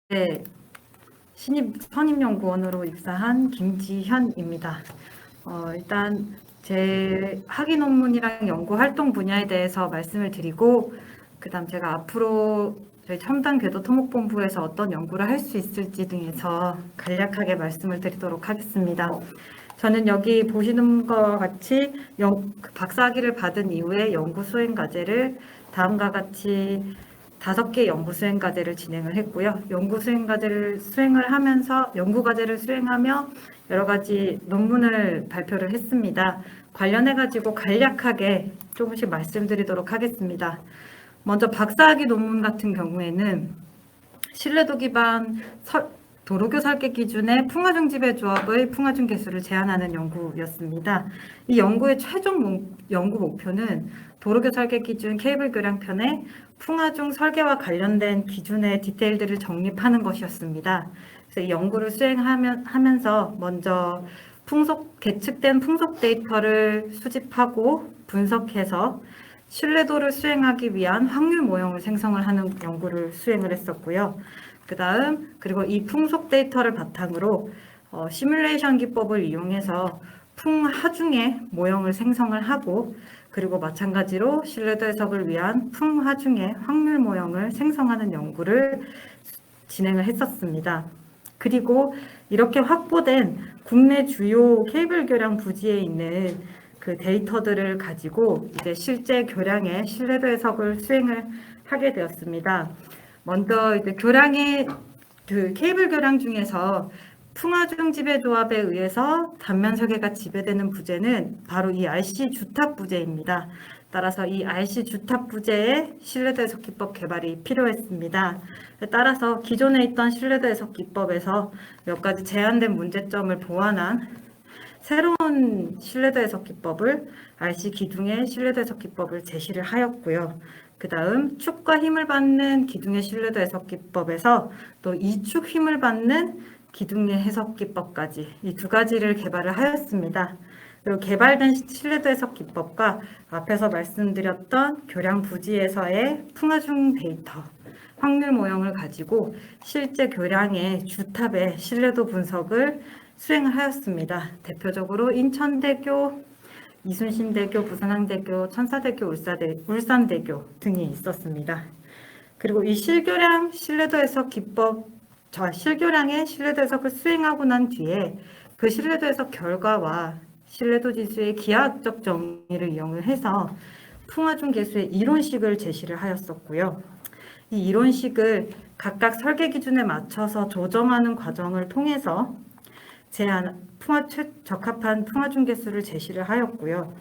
네, 선임연구원으로 입사한 김지현입니다. 일단 제 학위 논문이랑 연구 활동 분야에 대해서 말씀을 드리고, 그다음 제가 앞으로 저희 첨단 궤도 토목본부에서 어떤 연구를 할 수 있을지 등에서 간략하게 말씀을 드리도록 하겠습니다. 저는 여기 보시는 것과 같이 박사학위를 받은 이후에 연구 수행 과제를 다음과 같이 5개 연구 수행 과제를 진행을 했고요. 연구 수행 과제를 수행을 하면서 연구 과제를 수행하며 여러 가지 논문을 발표를 했습니다. 관련해 가지고 간략하게 조금씩 말씀드리도록 하겠습니다. 먼저 박사학위 논문 같은 경우에는 신뢰도 기반 도로교 설계 기준의 풍화중 지배조합의 풍화중 개수를 제한하는 연구였습니다. 이 연구의 최종 연구 목표는 도로교 설계 기준 케이블 교량편에 풍화중 설계와 관련된 기준의 디테일들을 정립하는 것이었습니다. 그래서 이 연구를 수행하면서 먼저 계측된 풍속 데이터를 수집하고 분석해서 신뢰도를 수행하기 위한 확률 모형을 생성을 하는 연구를 수행을 했었고요. 그리고 이 풍속 데이터를 바탕으로 시뮬레이션 기법을 이용해서 풍하중의 모형을 생성을 하고, 그리고 마찬가지로 신뢰도 해석을 위한 풍하중의 확률 모형을 생성하는 연구를 진행을 했었습니다. 그리고 이렇게 확보된 국내 주요 케이블 교량 부지에 있는 그 데이터들을 가지고 이제 실제 교량의 신뢰도 해석을 수행을 하게 되었습니다. 먼저 이제 교량의 케이블 교량 중에서 풍화중 지배조합에 의해서 단면 설계가 지배되는 부재는 바로 이 RC 주탑 부재입니다. 따라서 이 RC 주탑 부재의 신뢰도 해석 기법 개발이 필요했습니다. 따라서 기존에 있던 신뢰도 해석 기법에서 몇 가지 제한된 문제점을 보완한 새로운 신뢰도 해석 기법을 RC 기둥의 신뢰도 해석 기법을 제시를 하였고요. 그 다음 축과 힘을 받는 기둥의 신뢰도 해석 기법에서 또 이축 힘을 받는 기둥의 해석 기법까지 이 2가지를 개발을 하였습니다. 그리고 개발된 신뢰도 해석 기법과 앞에서 말씀드렸던 교량 부지에서의 풍화중 데이터, 확률 모형을 가지고 실제 교량의 주탑의 신뢰도 분석을 수행을 하였습니다. 대표적으로 인천대교, 이순신대교, 부산항대교, 천사대교, 울산대교 등이 있었습니다. 그리고 이 실교량 신뢰도 해석 기법, 실교량의 신뢰도 해석을 수행하고 난 뒤에 그 신뢰도 해석 결과와 신뢰도 지수의 기하학적 정의를 이용을 해서 풍화중 개수의 이론식을 제시를 하였었고요. 이 이론식을 각각 설계 기준에 맞춰서 조정하는 과정을 통해서 적합한 풍화중 개수를 제시를 하였고요.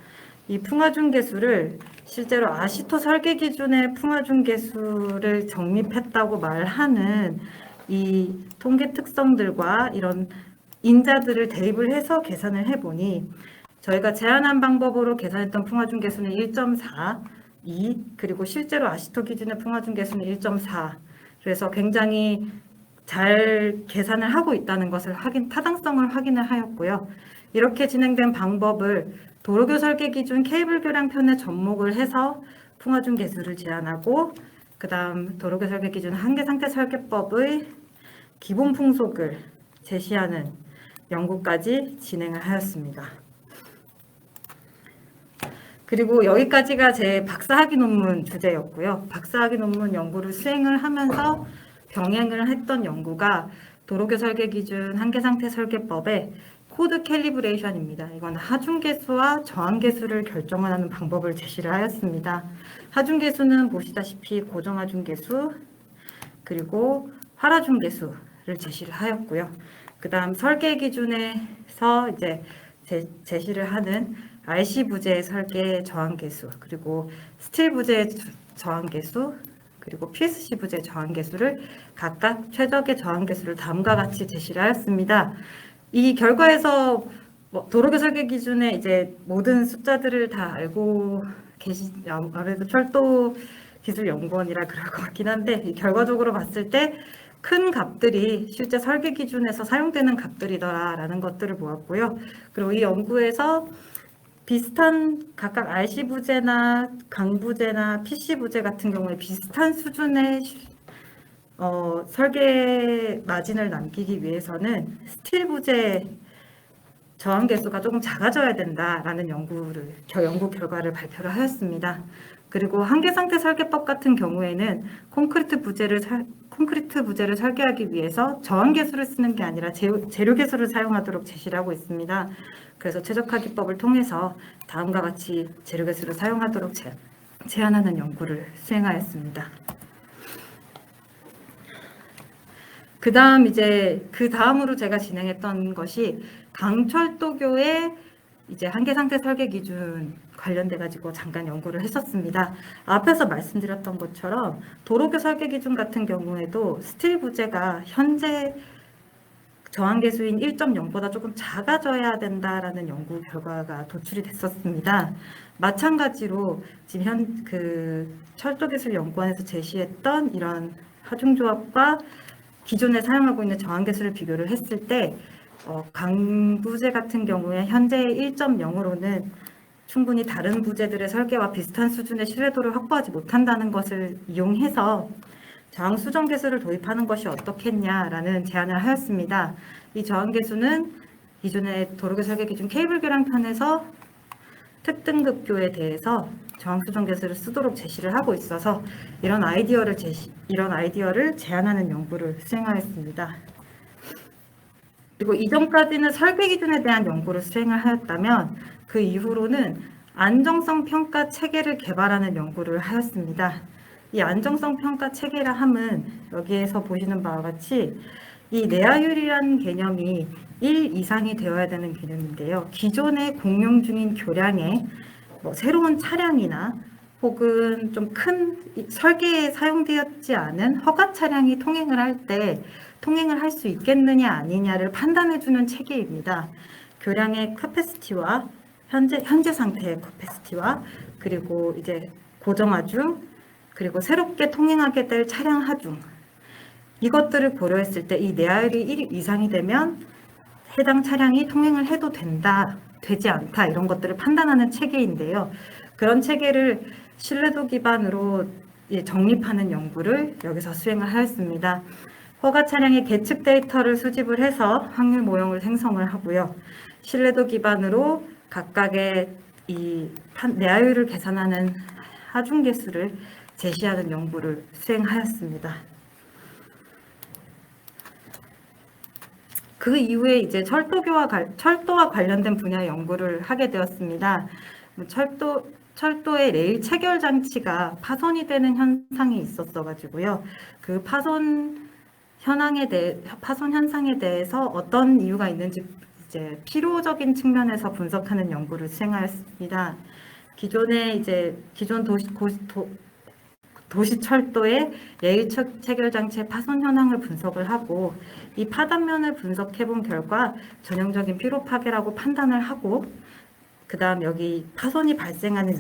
이 풍화중 개수를 실제로 아시토 설계 기준의 풍화중 개수를 정립했다고 말하는 이 통계 특성들과 이런 인자들을 대입을 해서 계산을 해보니 저희가 제안한 방법으로 계산했던 풍화중 개수는 1.4, 2, 그리고 실제로 아시토 기준의 풍화중 개수는 1.4. 그래서 굉장히 잘 계산을 하고 있다는 것을 타당성을 확인을 하였고요. 이렇게 진행된 방법을 도로교 설계 기준 케이블 교량편에 접목을 해서 풍화중 개수를 제한하고, 그 다음 도로교 설계 기준 한계 상태 설계법의 기본 풍속을 제시하는 연구까지 진행을 하였습니다. 그리고 여기까지가 제 박사학위 논문 주제였고요. 박사학위 논문 연구를 수행을 하면서 병행을 했던 연구가 도로교 설계 기준 한계 상태 설계법의 코드 캘리브레이션입니다. 이건 하중 개수와 저항 개수를 결정하는 방법을 제시를 하였습니다. 하중 개수는 보시다시피 고정 하중 개수, 그리고 활하중 개수를 제시를 하였고요. 그다음 설계 기준에서 이제 제시를 하는 RC 부재의 설계 저항 개수, 그리고 스틸 부재의 저항 개수, 그리고 PSC 부재 저항 개수를 각각 최적의 저항 개수를 다음과 같이 제시를 하였습니다. 이 결과에서 도로교 설계 기준에 이제 모든 숫자들을 다 알고 아무래도 철도 기술 연구원이라 그럴 것 같긴 한데, 결과적으로 봤을 때 큰 값들이 실제 설계 기준에서 사용되는 값들이더라라는 것들을 보았고요. 그리고 이 연구에서 비슷한 각각 RC 부재나 강 부재나 PC 부재 같은 경우에 비슷한 수준의 설계 마진을 남기기 위해서는 스틸 부재 저항 계수가 조금 작아져야 된다라는 연구 결과를 발표를 하였습니다. 그리고 한계 상태 설계법 같은 경우에는 콘크리트 부재를 설계하기 위해서 저항 계수를 쓰는 게 아니라 재료 계수를 사용하도록 제시를 하고 있습니다. 그래서 최적화 기법을 통해서 다음과 같이 재료 계수를 사용하도록 제안하는 연구를 수행하였습니다. 그 다음으로 제가 진행했던 것이 강철도교의 이제 한계 상태 설계 기준 관련돼 가지고 잠깐 연구를 했었습니다. 앞에서 말씀드렸던 것처럼 도로교 설계 기준 같은 경우에도 스틸 부재가 현재 저항 계수인 1.0보다 조금 작아져야 된다라는 연구 결과가 도출이 됐었습니다. 마찬가지로 지금 철도기술연구원에서 제시했던 이런 하중조합과 기존에 사용하고 있는 저항 계수를 비교를 했을 때 강부재 같은 경우에 현재 1.0으로는 충분히 다른 부재들의 설계와 비슷한 수준의 신뢰도를 확보하지 못한다는 것을 이용해서 저항 수정 계수를 도입하는 것이 어떻겠냐라는 제안을 하였습니다. 이 저항 계수는 기존의 도로교 설계 기준 케이블 교량편에서 특등급교에 대해서 저항 수정 계수를 쓰도록 제시를 하고 있어서 이런 아이디어를 제안하는 연구를 수행하였습니다. 그리고 이전까지는 설계 기준에 대한 연구를 수행을 하였다면 그 이후로는 안정성 평가 체계를 개발하는 연구를 하였습니다. 이 안정성 평가 체계라 함은 여기에서 보시는 바와 같이 이 내화율이라는 개념이 1 이상이 되어야 되는 개념인데요. 기존에 공용 중인 교량에 새로운 차량이나 혹은 좀 큰 설계에 사용되었지 않은 허가 차량이 통행을 할 수 있겠느냐 아니냐를 판단해주는 체계입니다. 교량의 캐패시티와 현재 상태의 캐패시티와 그리고 이제 고정 하중 그리고 새롭게 통행하게 될 차량 하중 이것들을 고려했을 때 이 내화율이 1 이상이 되면 해당 차량이 통행을 해도 되지 않다 이런 것들을 판단하는 체계인데요. 그런 체계를 신뢰도 기반으로 정립하는 연구를 여기서 수행을 하였습니다. 허가 차량의 계측 데이터를 수집을 해서 확률 모형을 생성을 하고요. 신뢰도 기반으로 각각의 이 내화율을 계산하는 하중 계수를 제시하는 연구를 수행하였습니다. 그 이후에 이제 철도와 관련된 분야 연구를 하게 되었습니다. 철도의 레일 체결 장치가 파손이 되는 현상이 있었어 가지고요. 그 파손 현상에 대해서 어떤 이유가 있는지 이제 필요적인 측면에서 분석하는 연구를 수행하였습니다. 기존 도시철도의 레일 체결 장치의 파손 현황을 분석을 하고 이 파단면을 분석해 본 결과 전형적인 피로 파괴라고 판단을 하고 그 다음 여기 파손이 발생하는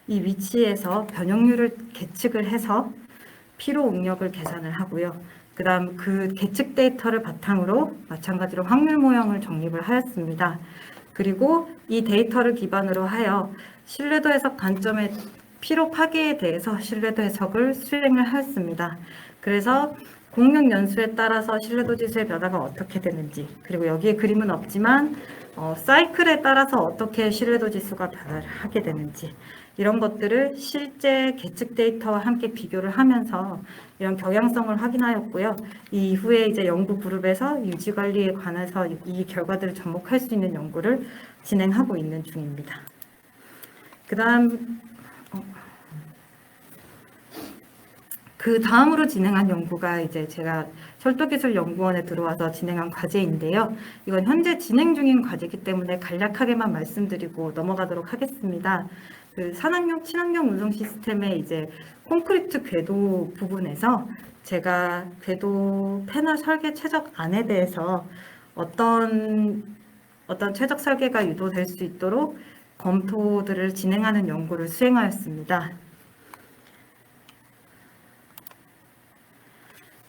이 위치에서 변형률을 계측을 해서 피로 응력을 계산을 하고요. 그 다음 그 계측 데이터를 바탕으로 마찬가지로 확률 모형을 정립을 하였습니다. 그리고 이 데이터를 기반으로 하여 신뢰도 해석 관점의 피로 파괴에 대해서 신뢰도 해석을 수행을 하였습니다. 그래서 공력 연수에 따라서 신뢰도 지수의 변화가 어떻게 되는지 그리고 여기에 그림은 없지만 사이클에 따라서 어떻게 신뢰도 지수가 변화를 하게 되는지 이런 것들을 실제 계측 데이터와 함께 비교를 하면서 이런 경향성을 확인하였고요. 이 이후에 이제 연구 그룹에서 유지 관리에 관해서 이 결과들을 접목할 수 있는 연구를 진행하고 있는 중입니다. 그 다음으로 진행한 연구가 이제 제가 철도기술연구원에 들어와서 진행한 과제인데요. 이건 현재 진행 중인 과제이기 때문에 간략하게만 말씀드리고 넘어가도록 하겠습니다. 그 친환경 운송 시스템의 이제 콘크리트 궤도 부분에서 제가 궤도 패널 설계 최적안에 대해서 어떤 최적 설계가 유도될 수 있도록 검토들을 진행하는 연구를 수행하였습니다.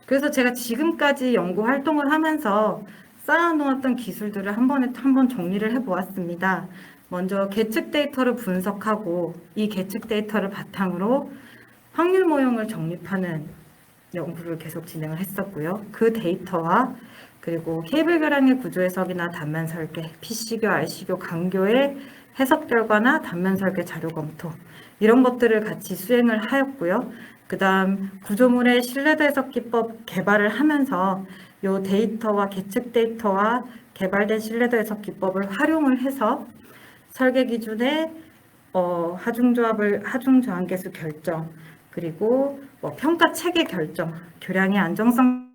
그래서 제가 지금까지 연구 활동을 하면서 쌓아놓았던 기술들을 한번 정리를 해보았습니다. 먼저 계측 데이터를 분석하고 이 계측 데이터를 바탕으로 확률 모형을 정립하는 연구를 계속 진행을 했었고요. 그 데이터와 그리고 케이블 교량의 구조 해석이나 단면 설계, PC교, RC교, 강교의 해석 결과나 단면 설계 자료 검토 이런 것들을 같이 수행을 하였고요. 그 다음 구조물의 신뢰도 해석 기법 개발을 하면서 이 데이터와 계측 데이터와 개발된 신뢰도 해석 기법을 활용을 해서 설계 기준에 하중 저항계수 결정, 그리고 평가 체계 결정, 교량의 안정성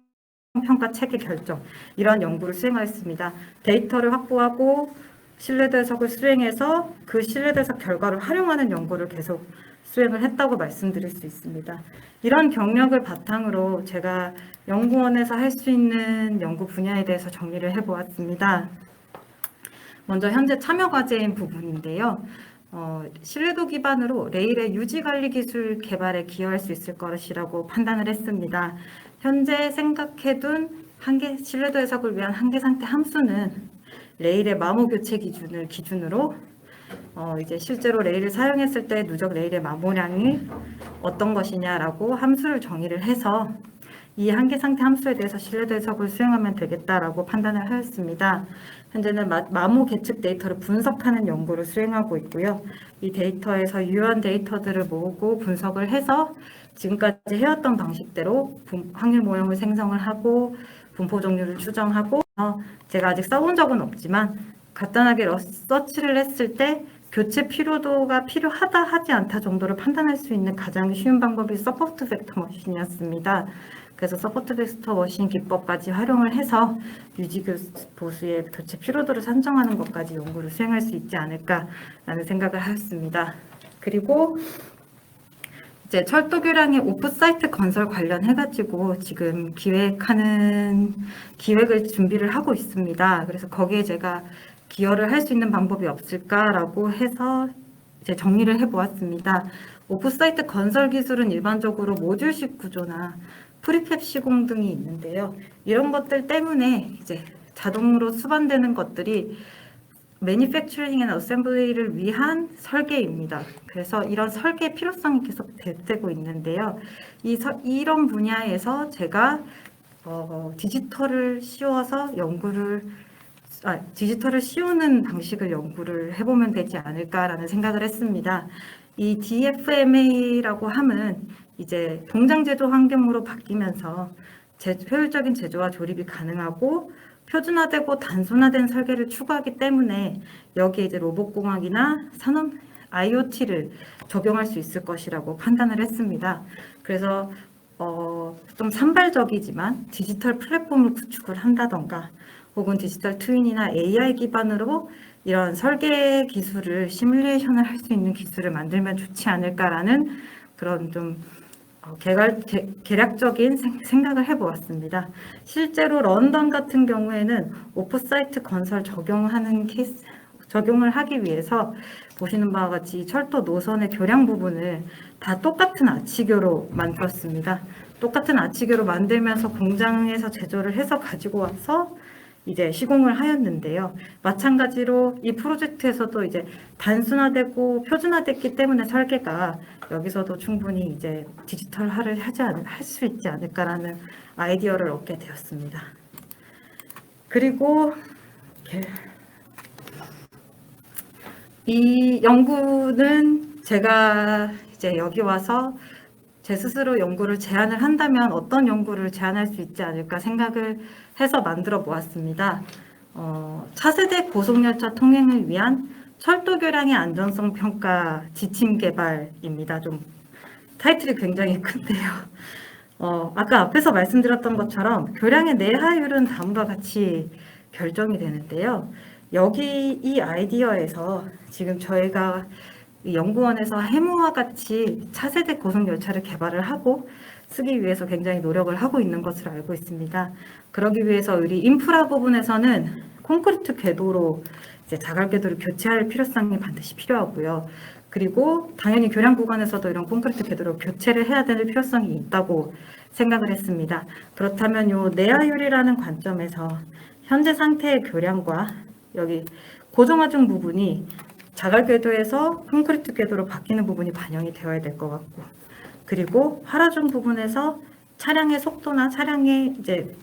평가 체계 결정 이런 연구를 수행하였습니다. 데이터를 확보하고 신뢰도 해석을 수행해서 그 신뢰도 해석 결과를 활용하는 연구를 계속 수행을 했다고 말씀드릴 수 있습니다. 이런 경력을 바탕으로 제가 연구원에서 할 수 있는 연구 분야에 대해서 정리를 해보았습니다. 먼저 현재 참여 과제인 부분인데요. 신뢰도 기반으로 레일의 유지 관리 기술 개발에 기여할 수 있을 것이라고 판단을 했습니다. 현재 생각해둔 신뢰도 해석을 위한 한계 상태 함수는 레일의 마모 교체 기준을 기준으로 이제 실제로 레일을 사용했을 때 누적 레일의 마모량이 어떤 것이냐라고 함수를 정의를 해서 이 한계 상태 함수에 대해서 신뢰도 해석을 수행하면 되겠다라고 판단을 하였습니다. 현재는 마모 계측 데이터를 분석하는 연구를 수행하고 있고요. 이 데이터에서 유효한 데이터들을 모으고 분석을 해서 지금까지 해왔던 방식대로 확률 모형을 생성을 하고 분포 종류를 추정하고 제가 아직 써본 적은 없지만 간단하게 서치를 했을 때 교체 필요도가 필요하다 하지 않다 정도를 판단할 수 있는 가장 쉬운 방법이 서포트 벡터 머신이었습니다. 그래서 서포트 벡터 머신 기법까지 활용을 해서 유지 보수의 교체 필요도를 산정하는 것까지 연구를 수행할 수 있지 않을까라는 생각을 하였습니다. 그리고 이제 철도 교량의 오프사이트 건설 관련해가지고 지금 기획을 준비를 하고 있습니다. 그래서 거기에 제가 기여를 할 수 있는 방법이 없을까라고 해서 이제 정리를 해보았습니다. 오프사이트 건설 기술은 일반적으로 모듈식 구조나 프리팹 시공 등이 있는데요. 이런 것들 때문에 이제 자동으로 수반되는 것들이 매니팩처링 앤 어셈블리를 위한 설계입니다. 그래서 이런 설계의 필요성이 계속 되고 있는데요. 이런 분야에서 제가 디지털을 씌우는 방식을 연구를 해보면 되지 않을까라는 생각을 했습니다. 이 DFMA라고 함은 이제 동장 제조 환경으로 바뀌면서 효율적인 제조와 조립이 가능하고 표준화되고 단순화된 설계를 추구하기 때문에 여기에 이제 로봇공학이나 산업 IoT를 적용할 수 있을 것이라고 판단을 했습니다. 그래서 좀 산발적이지만 디지털 플랫폼을 구축을 한다던가 혹은 디지털 트윈이나 AI 기반으로 이런 설계 기술을 시뮬레이션을 할 수 있는 기술을 만들면 좋지 않을까라는 그런 좀 계략적인 생각을 해보았습니다. 실제로 런던 같은 경우에는 오프사이트 건설 적용을 하기 위해서 보시는 바와 같이 철도 노선의 교량 부분을 다 똑같은 아치교로 만들었습니다. 똑같은 아치교로 만들면서 공장에서 제조를 해서 가지고 와서 이제 시공을 하였는데요. 마찬가지로 이 프로젝트에서도 이제 단순화되고 표준화됐기 때문에 설계가 여기서도 충분히 이제 디지털화를 할 수 있지 않을까라는 아이디어를 얻게 되었습니다. 그리고 이 연구는 제가 이제 여기 와서 제 스스로 연구를 제안을 한다면 어떤 연구를 제안할 수 있지 않을까 생각을 해서 만들어 보았습니다. 차세대 고속열차 통행을 위한 철도 교량의 안전성 평가 지침 개발입니다. 좀 타이틀이 굉장히 큰데요. 아까 앞에서 말씀드렸던 것처럼 교량의 내하율은 다음과 같이 결정이 되는데요. 여기 이 아이디어에서 지금 저희가 연구원에서 해무와 같이 차세대 고속열차를 개발을 하고 쓰기 위해서 굉장히 노력을 하고 있는 것으로 알고 있습니다. 그러기 위해서 우리 인프라 부분에서는 콘크리트 궤도로 이제 자갈 궤도를 교체할 필요성이 반드시 필요하고요. 그리고 당연히 교량 구간에서도 이런 콘크리트 궤도로 교체를 해야 되는 필요성이 있다고 생각을 했습니다. 그렇다면 요 내하율이라는 관점에서 현재 상태의 교량과 여기 고정하중 부분이 자갈 궤도에서 콘크리트 궤도로 바뀌는 부분이 반영이 되어야 될 것 같고, 그리고 하라중 부분에서 차량의 속도나 차량의 이제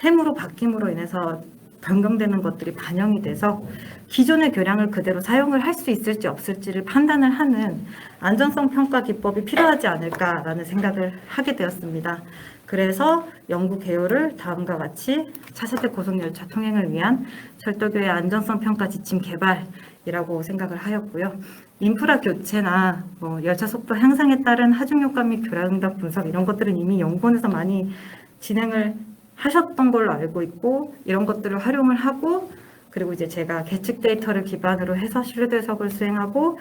햄으로 바뀜으로 인해서 변경되는 것들이 반영이 돼서 기존의 교량을 그대로 사용을 할 수 있을지 없을지를 판단을 하는 안전성 평가 기법이 필요하지 않을까라는 생각을 하게 되었습니다. 그래서 연구 개요를 다음과 같이 차세대 고속열차 통행을 위한 철도교의 안전성 평가 지침 개발이라고 생각을 하였고요. 인프라 교체나 열차 속도 향상에 따른 하중 효과 및 교량응답 분석 이런 것들은 이미 연구원에서 많이 진행을 하셨던 걸로 알고 있고, 이런 것들을 활용을 하고, 그리고 이제 제가 계측 데이터를 기반으로 해서 신뢰도 해석을 수행하고,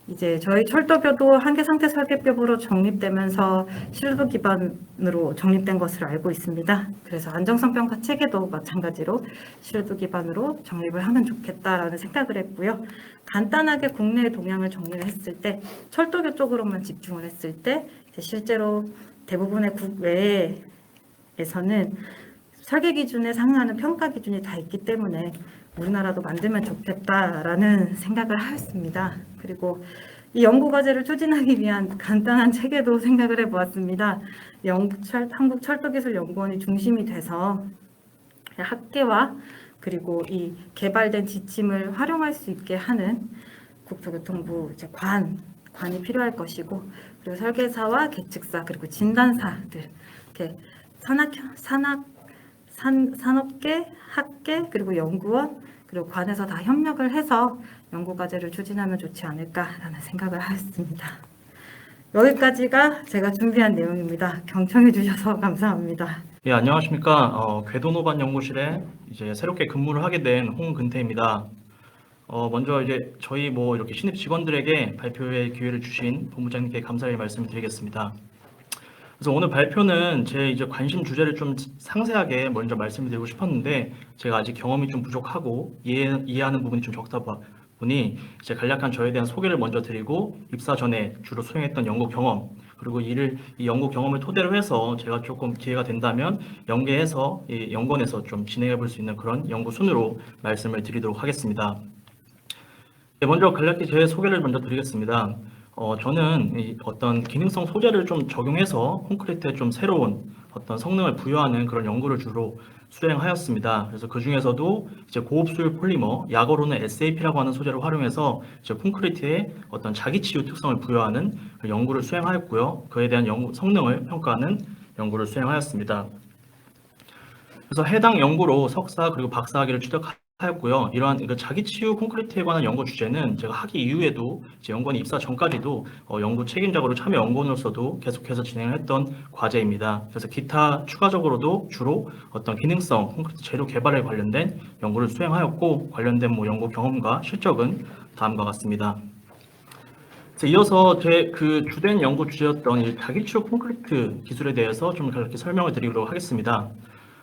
이제 저희 철도교도 한계 상태 설계법으로 정립되면서 신뢰도 기반으로 정립된 것으로 알고 있습니다. 그래서 안정성 평가 체계도 마찬가지로 신뢰도 기반으로 정립을 하면 좋겠다라는 생각을 했고요. 간단하게 국내의 동향을 정리를 했을 때, 철도교 쪽으로만 집중을 했을 때, 실제로 대부분의 국외에서는 설계 기준에 상응하는 평가 기준이 다 있기 때문에 우리나라도 만들면 좋겠다라는 생각을 하였습니다. 그리고 이 연구 과제를 추진하기 위한 간단한 체계도 생각을 해보았습니다. 한국철도기술연구원이 중심이 돼서 학계와 그리고 이 개발된 지침을 활용할 수 있게 하는 국토교통부 관이 필요할 것이고, 그리고 설계사와 계측사 그리고 진단사들, 이렇게 산업계, 학계, 그리고 연구원, 그리고 관에서 다 협력을 해서 연구과제를 추진하면 좋지 않을까라는 생각을 하였습니다. 여기까지가 제가 준비한 내용입니다. 경청해 주셔서 감사합니다. 예, 안녕하십니까. 궤도노반 연구실에 이제 새롭게 근무를 하게 된 홍근태입니다. 먼저 이제 저희 이렇게 신입 직원들에게 발표의 기회를 주신 본부장님께 감사의 말씀을 드리겠습니다. 그래서 오늘 발표는 제 이제 관심 주제를 좀 상세하게 먼저 말씀을 드리고 싶었는데, 제가 아직 경험이 좀 부족하고 이해하는 부분이 좀 적다 보니 이제 간략한 저에 대한 소개를 먼저 드리고, 입사 전에 주로 수행했던 연구 경험, 그리고 이 연구 경험을 토대로 해서 제가 조금 기회가 된다면 연계해서 이 연구원에서 좀 진행해 볼 수 있는 그런 연구 순으로 말씀을 드리도록 하겠습니다. 먼저 간략히 제 소개를 먼저 드리겠습니다. 저는 어떤 기능성 소재를 좀 적용해서 콘크리트에 좀 새로운 어떤 성능을 부여하는 그런 연구를 주로 수행하였습니다. 그래서 그 중에서도 이제 고흡수율 폴리머, 약어로는 SAP라고 하는 소재를 활용해서 이제 콘크리트에 어떤 자기치유 특성을 부여하는 연구를 수행하였고요. 그에 대한 성능을 평가하는 연구를 수행하였습니다. 그래서 해당 연구로 석사 그리고 박사학위를 취득하였고요. 이러한 자기치유 콘크리트에 관한 연구 주제는 제가 학위 이후에도 이제 연구원 입사 전까지도 연구 책임자로 참여 연구원으로서도 계속해서 진행을 했던 과제입니다. 그래서 기타 추가적으로도 주로 어떤 기능성 콘크리트 재료 개발에 관련된 연구를 수행하였고, 관련된 연구 경험과 실적은 다음과 같습니다. 이어서 제 주된 연구 주제였던 이 자기치유 콘크리트 기술에 대해서 좀 간략히 설명을 드리도록 하겠습니다.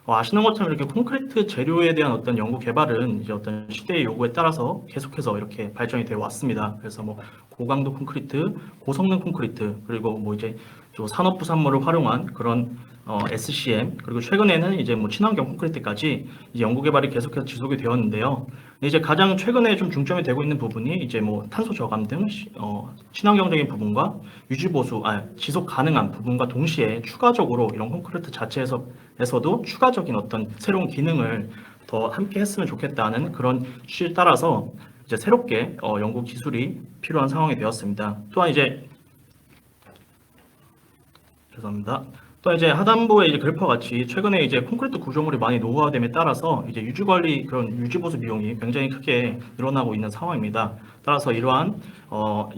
아시는 것처럼 이렇게 콘크리트 재료에 대한 어떤 연구 개발은 이제 어떤 시대의 요구에 따라서 계속해서 이렇게 발전이 되어 왔습니다. 그래서 고강도 콘크리트, 고성능 콘크리트, 그리고 이제 산업 부산물을 활용한 그런 SCM, 그리고 최근에는 이제 친환경 콘크리트까지 이제 연구 개발이 계속해서 지속이 되었는데요. 이제 가장 최근에 좀 중점이 되고 있는 부분이 이제 탄소 저감 등 친환경적인 부분과 지속 가능한 부분과 동시에 추가적으로 이런 콘크리트 자체에서도 추가적인 어떤 새로운 기능을 더 함께 했으면 좋겠다는 그런 취지에 따라서 이제 새롭게 연구 기술이 필요한 상황이 되었습니다. 또한 이제 또 이제 하단부의 이제 그래프와 같이 최근에 이제 콘크리트 구조물이 많이 노후화됨에 따라서 이제 유지 관리 그런 유지 보수 비용이 굉장히 크게 늘어나고 있는 상황입니다. 따라서 이러한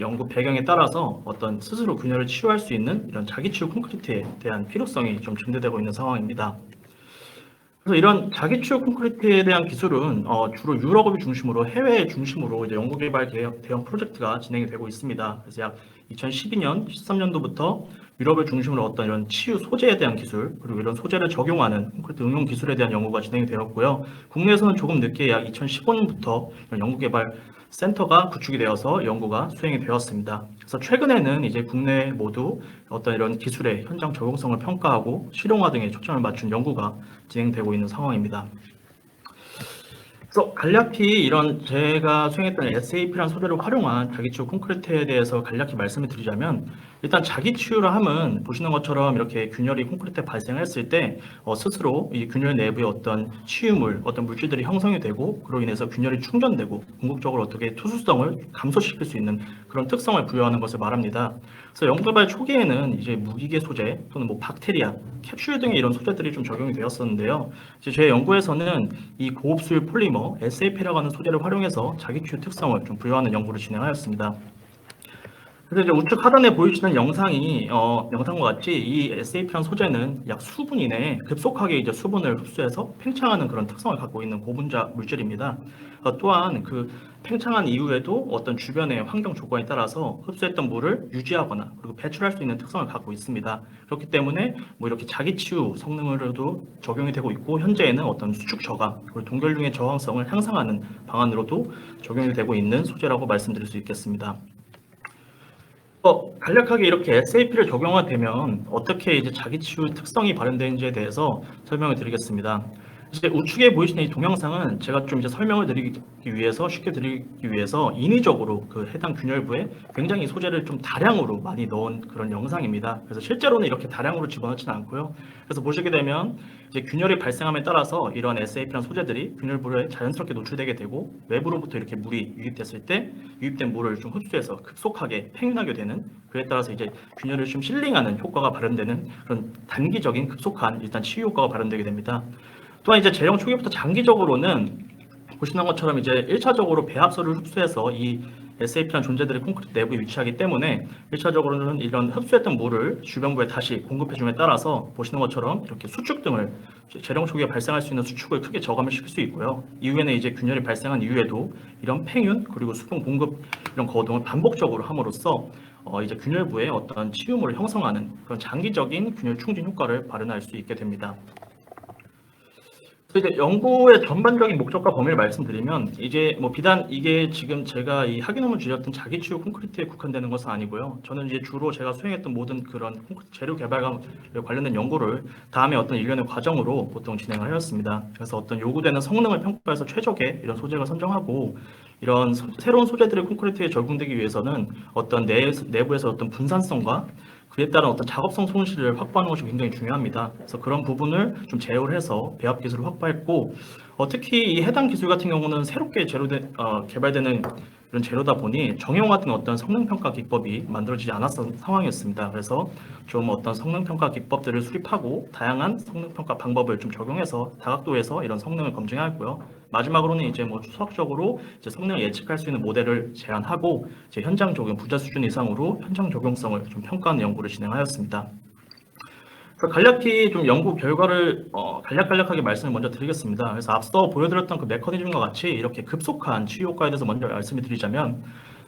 연구 배경에 따라서 어떤 스스로 균열을 치유할 수 있는 이런 자기치유 콘크리트에 대한 필요성이 좀 증대되고 있는 상황입니다. 그래서 이런 자기치유 콘크리트에 대한 기술은 주로 유럽을 중심으로 해외 중심으로 이제 연구개발 대형 프로젝트가 진행이 되고 있습니다. 그래서 약 2012년, 13년도부터 유럽을 중심으로 어떤 이런 치유 소재에 대한 기술, 그리고 이런 소재를 적용하는 콘크리트 응용 기술에 대한 연구가 진행이 되었고요. 국내에서는 조금 늦게 약 2015년부터 이런 연구개발 센터가 구축이 되어서 연구가 수행이 되었습니다. 그래서 최근에는 이제 국내 모두 어떤 이런 기술의 현장 적용성을 평가하고 실용화 등에 초점을 맞춘 연구가 진행되고 있는 상황입니다. 그래서 간략히 이런 제가 수행했던 SAP라는 소재를 활용한 자기치유 콘크리트에 대해서 간략히 말씀을 드리자면, 일단 자기 치유를 함은 보시는 것처럼 이렇게 균열이 콘크리트에 발생했을 때 스스로 이 균열 내부에 어떤 치유물, 어떤 물질들이 형성이 되고 그로 인해서 균열이 충전되고 궁극적으로 어떻게 투수성을 감소시킬 수 있는 그런 특성을 부여하는 것을 말합니다. 그래서 연구개발 초기에는 이제 무기계 소재 또는 뭐 박테리아, 캡슐 등의 이런 소재들이 좀 적용이 되었었는데요. 이제 제 연구에서는 이 고흡수율 폴리머 SAP라고 하는 소재를 활용해서 자기 치유 특성을 좀 부여하는 연구를 진행하였습니다. 그래서 이제 우측 하단에 보이시는 영상이 영상과 같이 이 SAP라는 소재는 약 수분 이내에 급속하게 이제 수분을 흡수해서 팽창하는 그런 특성을 갖고 있는 고분자 물질입니다. 또한 그 팽창한 이후에도 어떤 주변의 환경 조건에 따라서 흡수했던 물을 유지하거나 그리고 배출할 수 있는 특성을 갖고 있습니다. 그렇기 때문에 뭐 이렇게 자기 치유 성능으로도 적용이 되고 있고 현재에는 어떤 수축 저감 그리고 동결융의 저항성을 향상하는 방안으로도 적용이 되고 있는 소재라고 말씀드릴 수 있겠습니다. 간략하게 이렇게 SAP를 적용하되면 어떻게 이제 자기 치유 특성이 발현되는지에 대해서 설명을 드리겠습니다. 이제 우측에 보이시는 이 동영상은 제가 좀 이제 설명을 드리기 위해서 쉽게 드리기 위해서 인위적으로 그 해당 균열부에 굉장히 소재를 좀 다량으로 많이 넣은 그런 영상입니다. 그래서 실제로는 이렇게 다량으로 집어넣지는 않고요. 그래서 보시게 되면 이제 균열이 발생함에 따라서 이런 SAP라는 소재들이 균열부에 자연스럽게 노출되게 되고 외부로부터 이렇게 물이 유입됐을 때 유입된 물을 좀 흡수해서 급속하게 팽윤하게 되는 그에 따라서 이제 균열을 좀 실링하는 효과가 발현되는 그런 단기적인 급속한 일단 치유 효과가 발현되게 됩니다. 또한 이제 재령 초기부터 장기적으로는 보시는 것처럼 이제 1차적으로 배합소를 흡수해서 이 SAP라는 존재들이 콘크리트 내부에 위치하기 때문에 1차적으로는 이런 흡수했던 물을 주변부에 다시 공급해줌에 따라서 보시는 것처럼 이렇게 수축 등을 재령 초기에 발생할 수 있는 수축을 크게 저감을 시킬 수 있고요. 이후에는 이제 균열이 발생한 이후에도 이런 팽윤 그리고 수분 공급 이런 거동을 반복적으로 함으로써 이제 균열부에 어떤 치유물을 형성하는 그런 장기적인 균열 충진 효과를 발현할 수 있게 됩니다. 이제 연구의 전반적인 목적과 범위를 말씀드리면 이제 뭐 비단 이게 지금 제가 이 학위논문 주셨던 자기 치유 콘크리트에 국한되는 것은 아니고요. 저는 이제 주로 제가 수행했던 모든 그런 콘크리트 재료 개발과 관련된 연구를 다음에 어떤 일련의 과정으로 보통 진행을 하였습니다. 그래서 어떤 요구되는 성능을 평가해서 최적의 이런 소재를 선정하고 이런 새로운 소재들의 콘크리트에 적용되기 위해서는 어떤 내부에서 어떤 분산성과 그에 따른 어떤 작업성 손실을 확보하는 것이 굉장히 중요합니다. 그래서 그런 부분을 좀 제어를 해서 배합 기술을 확보했고, 특히 이 해당 기술 같은 경우는 새롭게 개발되는 이런 재료다 보니 정형화된 어떤 성능평가 기법이 만들어지지 않았던 상황이었습니다. 그래서 좀 어떤 성능평가 기법들을 수립하고 다양한 성능평가 방법을 좀 적용해서 다각도에서 이런 성능을 검증하였고요. 마지막으로는 이제 뭐 수학적으로 이제 성능을 예측할 수 있는 모델을 제안하고 이제 현장 적용 부자 수준 이상으로 현장 적용성을 좀 평가하는 연구를 진행하였습니다. 그래서 간략히 좀 연구 결과를 간략하게 말씀을 먼저 드리겠습니다. 그래서 앞서 보여드렸던 그 메커니즘과 같이 이렇게 급속한 치유 효과에 대해서 먼저 말씀을 드리자면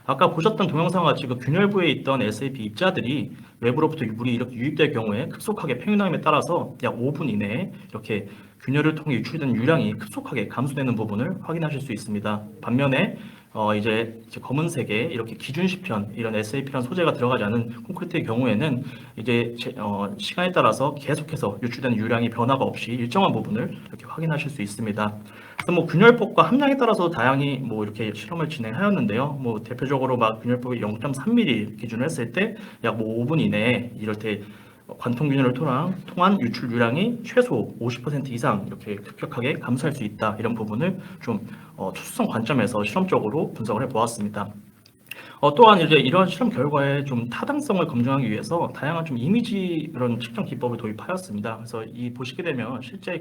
아까 보셨던 동영상과 같이 그 균열부에 있던 SAP 입자들이 외부로부터 물이 이렇게 유입될 경우에 급속하게 팽윤함에 따라서 약 5분 이내에 이렇게 균열을 통해 유출되는 유량이 급속하게 감소되는 부분을 확인하실 수 있습니다. 반면에 이제 검은색의 이렇게 기준시편 이런 SAP라는 소재가 들어가지 않은 콘크리트의 경우에는 이제 시간에 따라서 계속해서 유출되는 유량이 변화가 없이 일정한 부분을 이렇게 확인하실 수 있습니다. 그래서 뭐 균열폭과 함량에 따라서 다양히 뭐 이렇게 실험을 진행하였는데요. 뭐 대표적으로 막 균열폭이 0.3mm 기준으로 했을 때 약 뭐 5분 이내에 이럴 때 관통 균열을 통한 유출 유량이 최소 50% 이상 이렇게 급격하게 감소할 수 있다. 이런 부분을 좀 투수성 관점에서 실험적으로 분석을 해보았습니다. 또한 이제 이런 실험 결과에 좀 타당성을 검증하기 위해서 다양한 좀 이미지 그런 측정 기법을 도입하였습니다. 그래서 이 보시게 되면 실제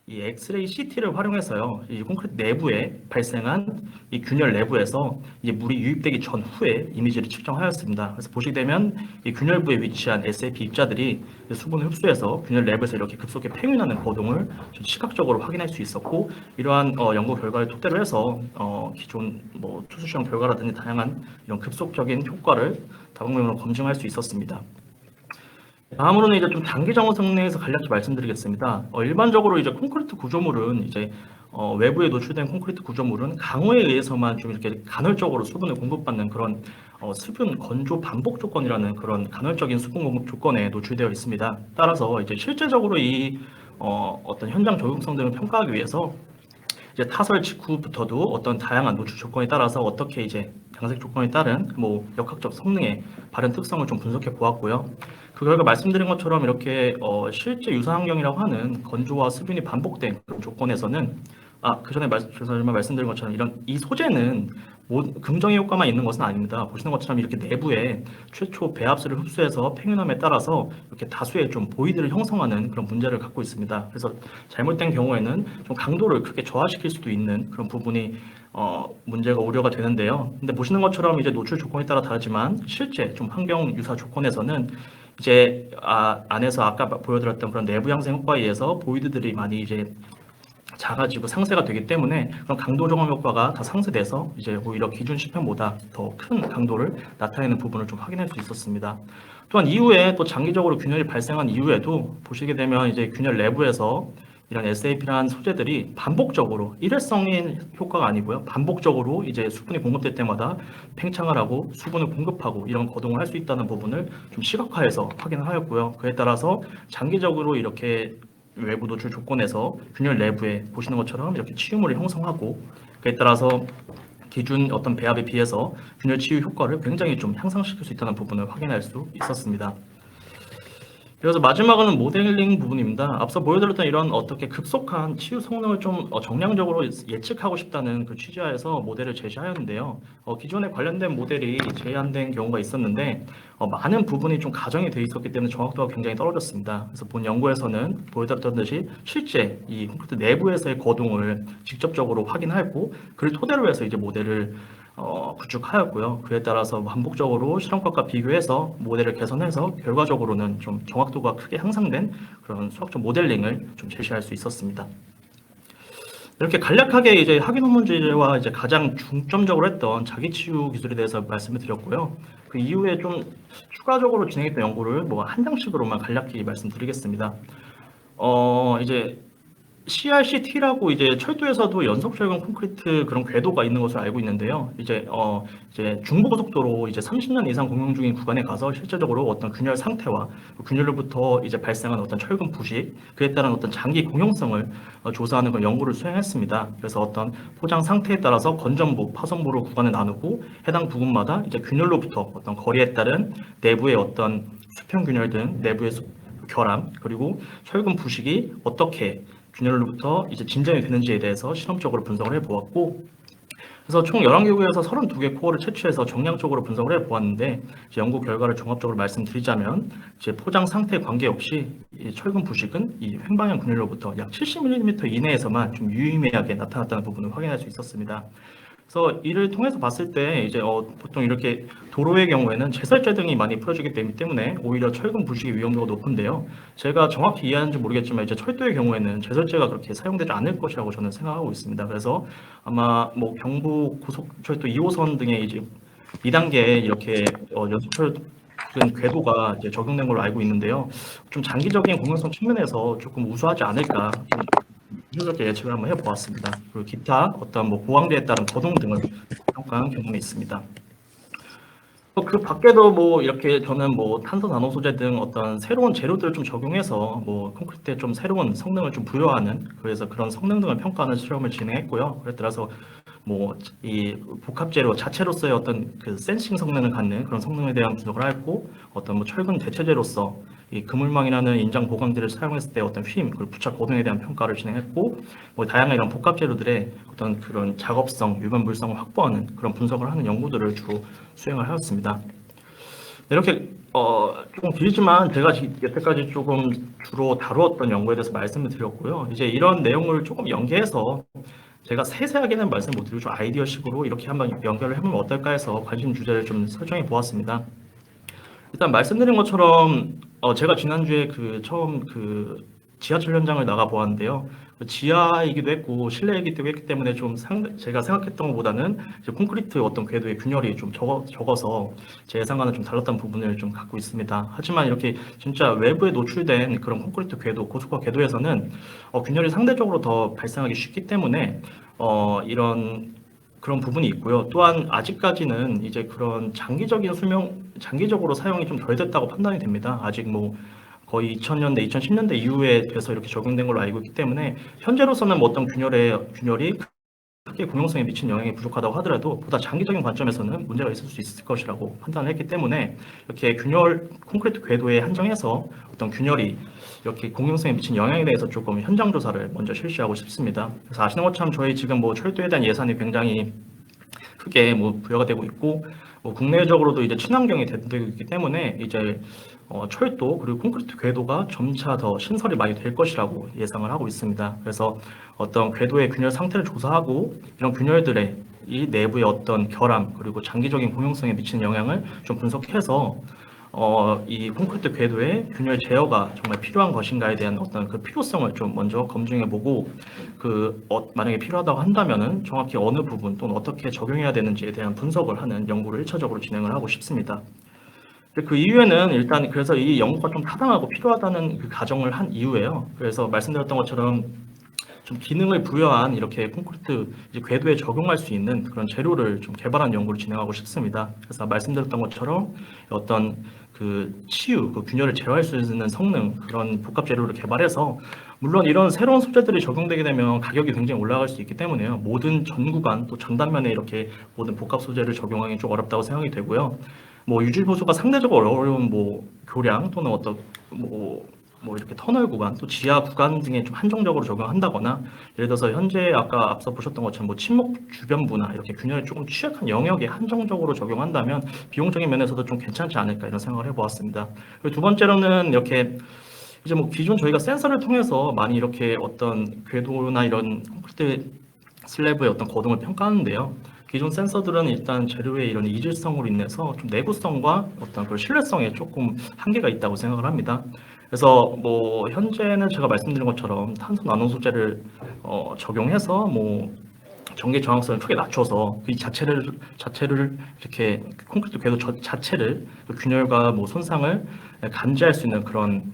이 엑스레이 CT를 활용해서요, 이 콘크리트 내부에 발생한 이 균열 내부에서 이제 물이 유입되기 전후에 이미지를 측정하였습니다. 그래서 보시게 되면 이 균열부에 위치한 SAP 입자들이 수분을 흡수해서 균열 내부에서 이렇게 급속히 팽윤하는 거동을 시각적으로 확인할 수 있었고, 이러한 연구 결과를 토대로 해서 기존 뭐 투수 시험 결과라든지 다양한 이런 급속적인 효과를 다방면으로 검증할 수 있었습니다. 다음으로는 이제 좀 단기 정화 성능에서 간략히 말씀드리겠습니다. 일반적으로 이제 콘크리트 구조물은 이제 외부에 노출된 콘크리트 구조물은 강우에 의해서만 좀 이렇게 간헐적으로 수분을 공급받는 그런 수분 건조 반복 조건이라는 그런 간헐적인 수분 공급 조건에 노출되어 있습니다. 따라서 이제 실제적으로 이 어떤 현장 적용성 등을 평가하기 위해서 이제 타설 직후부터도 어떤 다양한 노출 조건에 따라서 어떻게 이제 양색 조건에 따른 뭐 역학적 성능의 발현 특성을 좀 분석해 보았고요. 그 결과 말씀드린 것처럼 이렇게 실제 유사 환경이라고 하는 건조와 수분이 반복된 그런 조건에서는 그 전에 말씀드린 것처럼 이 소재는 긍정의 효과만 있는 것은 아닙니다. 보시는 것처럼 이렇게 내부에 최초 배합수를 흡수해서 팽윤함에 따라서 이렇게 다수의 좀 보이드를 형성하는 그런 문제를 갖고 있습니다. 그래서 잘못된 경우에는 좀 강도를 크게 저하시킬 수도 있는 그런 부분이 문제가 우려가 되는데요. 근데 보시는 것처럼 이제 노출 조건에 따라 다르지만 실제 좀 환경 유사 조건에서는 이제 안에서 아까 보여드렸던 그런 내부 향상 효과에 의해서 보이드들이 많이 이제 작아지고 상쇄가 되기 때문에 그런 강도 정화 효과가 다 상쇄돼서 이제 오히려 기준 시편보다 더 큰 강도를 나타내는 부분을 좀 확인할 수 있었습니다. 또한 이후에 또 장기적으로 균열이 발생한 이후에도 보시게 되면 이제 균열 내부에서 이런 SAP라는 소재들이 반복적으로 일회성인 효과가 아니고요. 반복적으로 이제 수분이 공급될 때마다 팽창을 하고 수분을 공급하고 이런 거동을 할 수 있다는 부분을 좀 시각화해서 확인을 하였고요. 그에 따라서 장기적으로 이렇게 외부 노출 조건에서 균열 내부에 보시는 것처럼 이렇게 치유물을 형성하고 그에 따라서 기준 어떤 배합에 비해서 균열 치유 효과를 굉장히 좀 향상시킬 수 있다는 부분을 확인할 수 있었습니다. 그래서 마지막은 모델링 부분입니다. 앞서 보여드렸던 이런 어떻게 급속한 치유 성능을 좀 정량적으로 예측하고 싶다는 그 취지하에서 모델을 제시하였는데요. 기존에 관련된 모델이 제한된 경우가 있었는데 많은 부분이 좀 가정이 돼 있었기 때문에 정확도가 굉장히 떨어졌습니다. 그래서 본 연구에서는 보여드렸던 듯이 실제 이 콘크리트 내부에서의 거동을 직접적으로 확인하였고 그를 토대로 해서 이제 모델을 구축하였고요. 그에 따라서 반복적으로 실험값과 비교해서 모델을 개선해서 결과적으로는 좀 정확도가 크게 향상된 그런 수학적 모델링을 좀 제시할 수 있었습니다. 이렇게 간략하게 이제 학위 논문 주제와 이제 가장 중점적으로 했던 자기 치유 기술에 대해서 말씀을 드렸고요. 그 이후에 좀 추가적으로 진행했던 연구를 뭐 한 장씩으로만 간략히 말씀드리겠습니다. 이제 CRCT라고 이제 철도에서도 연속 철근 콘크리트 그런 궤도가 있는 것으로 알고 있는데요. 이제 중부고속도로 이제 30년 이상 공용 중인 구간에 가서 실제적으로 어떤 균열 상태와 균열로부터 이제 발생한 어떤 철근 부식, 그에 따른 어떤 장기 공용성을 조사하는 그런 연구를 수행했습니다. 그래서 어떤 포장 상태에 따라서 건전부, 파손부로 구간을 나누고 해당 부분마다 이제 균열로부터 어떤 거리에 따른 내부의 어떤 수평 균열 등 내부의 결함 그리고 철근 부식이 어떻게 균열로부터 이제 진전이 되는지에 대해서 실험적으로 분석을 해보았고, 그래서 총 11개국에서 32개 코어를 채취해서 정량적으로 분석을 해보았는데, 이제 연구 결과를 종합적으로 말씀드리자면, 이제 포장 상태 관계없이 이 철근 부식은 이 횡방향 균열로부터 약 70mm 이내에서만 좀 유의미하게 나타났다는 부분을 확인할 수 있었습니다. 그래서 이를 통해서 봤을 때 이제 보통 이렇게 도로의 경우에는 제설제 등이 많이 풀어지기 때문에 오히려 철근 부식의 위험도가 높은데요. 제가 정확히 이해하는지 모르겠지만 이제 철도의 경우에는 제설제가 그렇게 사용되지 않을 것이라고 저는 생각하고 있습니다. 그래서 아마 뭐 경부 고속철도 2호선 등의 이제 2단계 이렇게 연속철 궤도가 이제 적용된 걸로 알고 있는데요. 좀 장기적인 공용성 측면에서 조금 우수하지 않을까 이렇게 예측을 한번 해보았습니다. 그리고 기타 어떤 뭐 보강제에 따른 거동 등을 평가한 경험이 있습니다. 그 밖에도 뭐 이렇게 저는 뭐 탄소 나노 소재 등 어떤 새로운 재료들을 좀 적용해서 뭐 콘크리트에 좀 새로운 성능을 좀 부여하는 그래서 그런 성능 등을 평가하는 실험을 진행했고요. 그에 따라서 뭐 이 복합 재료 자체로서의 어떤 그 센싱 성능을 갖는 그런 성능에 대한 분석을 했고 어떤 뭐 철근 대체제로서 이 그물망이라는 인장 보강제를 사용했을 때 어떤 휨, 그리고 부착 고등에 대한 평가를 진행했고, 뭐 다양한 이런 복합 재료들의 어떤 그런 작업성, 유변 물성을 확보하는 그런 분석을 하는 연구들을 주로 수행을 하였습니다. 이렇게 조금 길지만 제가 여태까지 조금 주로 다루었던 연구에 대해서 말씀을 드렸고요. 이제 이런 내용을 조금 연계해서 제가 세세하게는 말씀 못 드리고 좀 아이디어식으로 이렇게 한번 연결을 해보면 어떨까 해서 관심 주제를 좀 설정해 보았습니다. 일단 말씀드린 것처럼 제가 지난주에 처음 지하철 현장을 나가 보았는데요. 지하이기도 했고 실내이기도 했기 때문에 좀 제가 생각했던 것보다는 이제 콘크리트 어떤 궤도의 균열이 좀 적어서 제 예상과는 좀 달랐던 부분을 좀 갖고 있습니다. 하지만 이렇게 진짜 외부에 노출된 그런 콘크리트 궤도, 고속화 궤도에서는 균열이 상대적으로 더 발생하기 쉽기 때문에 이런 그런 부분이 있고요. 또한 아직까지는 이제 그런 장기적으로 사용이 좀 덜 됐다고 판단이 됩니다. 아직 뭐 거의 2000년대, 2010년대 이후에 돼서 이렇게 적용된 걸로 알고 있기 때문에 현재로서는 뭐 어떤 균열이 크게 공용성에 미친 영향이 부족하다고 하더라도 보다 장기적인 관점에서는 문제가 있을 수 있을 것이라고 판단을 했기 때문에 이렇게 콘크리트 궤도에 한정해서 어떤 균열이 이렇게 공용성에 미친 영향에 대해서 조금 현장 조사를 먼저 실시하고 싶습니다. 그래서 아시는 것처럼 저희 지금 뭐 철도에 대한 예산이 굉장히 크게 뭐 부여가 되고 있고 뭐 국내적으로도 이제 친환경이 되고 있기 때문에 이제 철도 그리고 콘크리트 궤도가 점차 더 신설이 많이 될 것이라고 예상을 하고 있습니다. 그래서 어떤 궤도의 균열 상태를 조사하고 이런 균열들의 이 내부의 어떤 결함 그리고 장기적인 공용성에 미치는 영향을 좀 분석해서 이 콘크리트 궤도의 균열 제어가 정말 필요한 것인가에 대한 어떤 그 필요성을 좀 먼저 검증해보고 만약에 필요하다고 한다면은 정확히 어느 부분 또는 어떻게 적용해야 되는지에 대한 분석을 하는 연구를 1차적으로 진행을 하고 싶습니다. 그 이후에는 일단 그래서 이 연구가 좀 타당하고 필요하다는 그 가정을 한 이후에요. 그래서 말씀드렸던 것처럼 좀 기능을 부여한 이렇게 콘크리트 이제 궤도에 적용할 수 있는 그런 재료를 좀 개발한 연구를 진행하고 싶습니다. 그래서 말씀드렸던 것처럼 어떤 그 균열을 제어할 수 있는 성능 그런 복합 재료를 개발해서 물론 이런 새로운 소재들이 적용되게 되면 가격이 굉장히 올라갈 수 있기 때문에요. 모든 전 구간 또 전 단면에 이렇게 모든 복합 소재를 적용하기 좀 어렵다고 생각이 되고요. 뭐 유지 보수가 상대적으로 어려운 뭐 교량 또는 어떤 뭐 이렇게 터널 구간 또 지하 구간 등에 좀 한정적으로 적용한다거나 예를 들어서 현재 아까 앞서 보셨던 것처럼 뭐 침목 주변부나 이렇게 균열이 조금 취약한 영역에 한정적으로 적용한다면 비용적인 면에서도 좀 괜찮지 않을까 이런 생각을 해보았습니다. 그리고 두 번째로는 이렇게 이제 뭐 기존 저희가 센서를 통해서 많이 이렇게 어떤 궤도나 이런 콘크리트 슬래브의 어떤 거동을 평가하는데요. 기존 센서들은 일단 재료의 이런 이질성으로 인해서 좀 내구성과 어떤 그 신뢰성에 조금 한계가 있다고 생각을 합니다. 그래서 뭐 현재는 제가 말씀드린 것처럼 탄소 나노 소재를 적용해서 뭐 전기 저항성을 크게 낮춰서 이 자체를 이렇게 콘크리트 궤도 자체를 그 균열과 뭐 손상을 감지할 수 있는 그런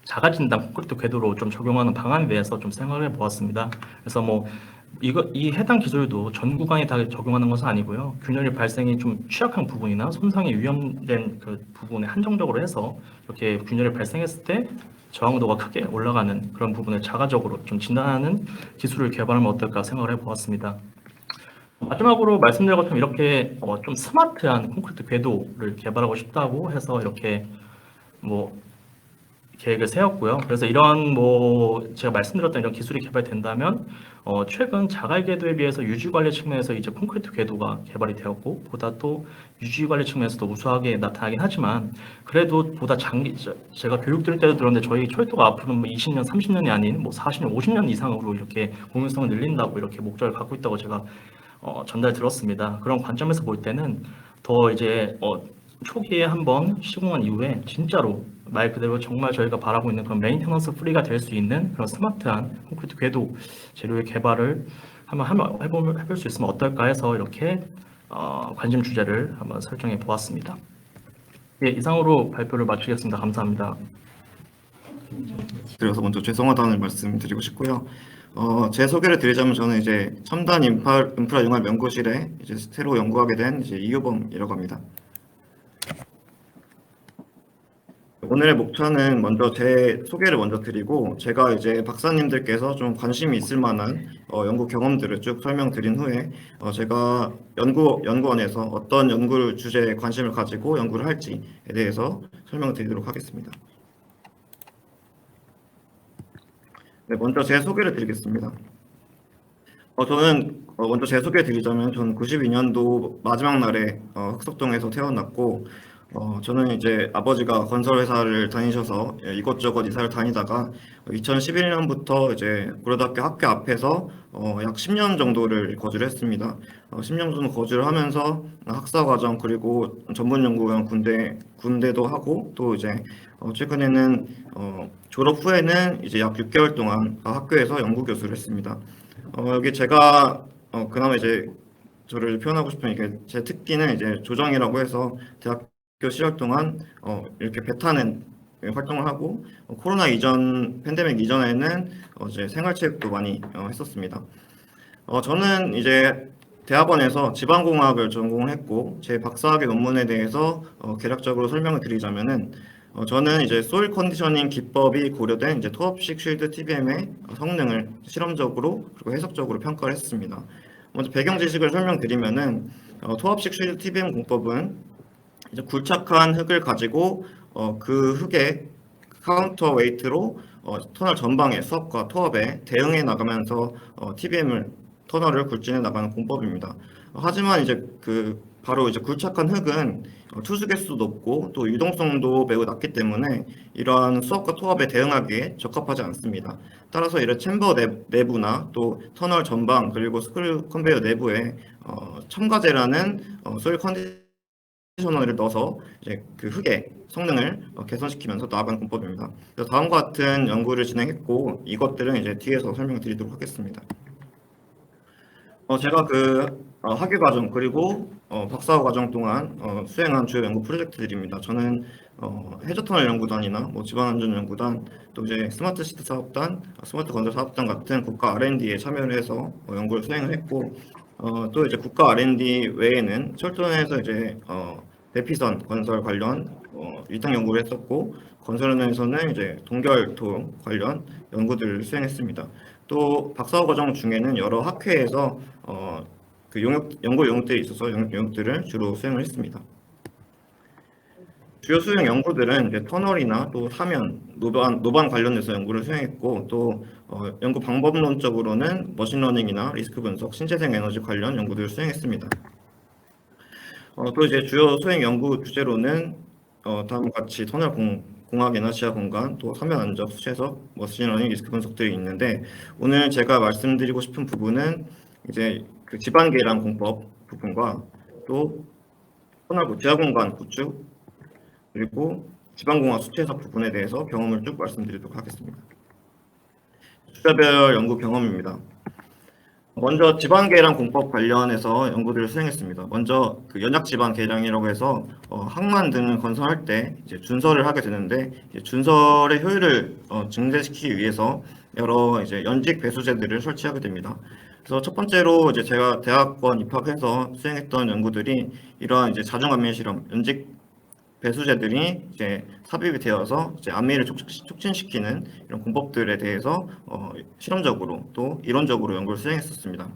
자가 진단 콘크리트 궤도로 좀 적용하는 방안에 대해서 좀 생각을 해보았습니다. 그래서 뭐 이 해당 기술도 전 구간에 다 적용하는 것은 아니고요. 균열 발생이 좀 취약한 부분이나 손상이 위험된 그 부분에 한정적으로 해서 이렇게 균열이 발생했을 때 저항도가 크게 올라가는 그런 부분을 자가적으로 좀 진단하는 기술을 개발하면 어떨까 생각을 해보았습니다. 마지막으로 말씀드린 것처럼 이렇게 좀 스마트한 콘크리트 궤도를 개발하고 싶다고 해서 이렇게 뭐 계획을 세웠고요. 그래서 이런 뭐 제가 말씀드렸던 이런 기술이 개발된다면 최근 자갈 궤도에 비해서 유지 관리 측면에서 이제 콘크리트 궤도가 개발이 되었고 보다 또 유지 관리 측면에서도 우수하게 나타나긴 하지만 그래도 보다 제가 교육 들을 때도 들었는데 저희 철도가 앞으로 뭐 20년, 30년이 아닌 뭐 40년, 50년 이상으로 이렇게 공유성을 늘린다고 이렇게 목적을 갖고 있다고 제가 전달 들었습니다. 그런 관점에서 볼 때는 더 이제 초기에 한번 시공한 이후에 진짜로 말 그대로 정말 저희가 바라고 있는 그런 메인테넌스 프리가 될 수 있는 그런 스마트한 콘크리트 궤도 재료의 개발을 한번 해볼 수 있으면 어떨까 해서 이렇게 관심 주제를 한번 설정해 보았습니다. 예, 이상으로 발표를 마치겠습니다. 감사합니다. 그래서 먼저 죄송하다는 말씀드리고 싶고요. 제 소개를 드리자면 저는 이제 첨단 인프라 융합 연구실에 이제 새로 연구하게 된 이제 이유범이라고 합니다. 오늘의 목차는 먼저 제 소개를 먼저 드리고 제가 이제 박사님들께서 좀 관심이 있을 만한 연구 경험들을 쭉 설명드린 후에 제가 연구원에서 어떤 연구 주제에 관심을 가지고 연구를 할지에 대해서 설명을 드리도록 하겠습니다. 네, 먼저 제 소개를 드리겠습니다. 저는 먼저 제 소개 드리자면 저는 92년도 마지막 날에 흑석동에서 태어났고 저는 이제 아버지가 건설 회사를 다니셔서 이것저것 이사를 다니다가 2011년부터 이제 고려대학교 학교 앞에서 약 10년 정도를 거주를 했습니다. 10년 정도 거주를 하면서 학사 과정 그리고 전문 연구원 군대도 하고 또 이제 최근에는 졸업 후에는 이제 약 6개월 동안 학교에서 연구 교수를 했습니다. 여기 제가 그나마 이제 저를 표현하고 싶은 이게 제 특기는 이제 조정이라고 해서 대학교 시절 동안 이렇게 배 타는 활동을 하고 코로나 이전 팬데믹 이전에는 이제 생활체육도 많이 했었습니다. 저는 이제 대학원에서 지방공학을 전공했고 제 박사학위 논문에 대해서 개략적으로 설명을 드리자면은 저는 이제 소일 컨디셔닝 기법이 고려된 이제 토합식 쉴드 TBM의 성능을 실험적으로 그리고 해석적으로 평가를 했습니다. 먼저 배경 지식을 설명드리면은 토합식 쉴드 TBM 공법은 이제 굴착한 흙을 가지고 그 흙에 카운터 웨이트로 터널 전방의 수압과 토합에 대응해 나가면서 TBM을 터널을 굴진해 나가는 공법입니다. 하지만 이제 바로 이제 굴착한 흙은 투수 개수도 높고 또 유동성도 매우 낮기 때문에 이러한 수압과 토합에 대응하기에 적합하지 않습니다. 따라서 이런 챔버 내부나 또 터널 전방 그리고 스크류 컨베이어 내부에 첨가제라는 소일 컨디셔너를 넣어서 이제 그 흙의 성능을 개선시키면서 나아가는 공법입니다. 그래서 다음과 같은 연구를 진행했고 이것들은 이제 뒤에서 설명드리도록 하겠습니다. 제가 학위 과정 그리고 박사 과정 동안 수행한 주요 연구 프로젝트들입니다. 저는 해저터널 연구단이나 뭐 지방안전연구단 또 이제 스마트 시티 사업단, 스마트 건설 사업단 같은 국가 R&D에 참여를 해서 연구를 수행을 했고 또 이제 국가 R&D 외에는 철도에서 이제 대피선 건설 관련 위탁 연구를 했었고 건설원에서는 이제 동결토 관련 연구들을 수행했습니다. 또 박사과 과정 중에는 여러 학회에서 연구 용역들이 있어서 용역들을 주로 수행을 했습니다. 주요 수행 연구들은 이제 터널이나 또 사면, 노반 관련해서 연구를 수행했고 또 연구 방법론적으로는 머신러닝이나 리스크 분석, 신재생 에너지 관련 연구들을 수행했습니다. 또 이제 주요 수행 연구 주제로는 다음과 같이 터널 공학이나 지하 공간, 또 사면 안적, 수채석, 머신러닝, 리스크 분석들이 있는데 오늘 제가 말씀드리고 싶은 부분은 이제 그 지반 계량 공법 부분과 또 터널 지하 공간 구축 그리고 지방 공학 수채석 부분에 대해서 경험을 쭉 말씀드리도록 하겠습니다. 주자별 연구 경험입니다. 먼저 지방 계량 공법 관련해서 연구들을 수행했습니다. 먼저 그 연약 지방 계량이라고 해서 항만 등을 건설할 때 이제 준설을 하게 되는데 이제 준설의 효율을 증대시키기 위해서 여러 이제 연직 배수제들을 설치하게 됩니다. 그래서 첫 번째로 이제 제가 대학원 입학해서 수행했던 연구들이 이러한 이제 자중 안밀 실험, 연직 배수제들이 이제 삽입이 되어서 이제 안밀을 촉진시키는 이런 공법들에 대해서 실험적으로 또 이론적으로 연구를 수행했었습니다.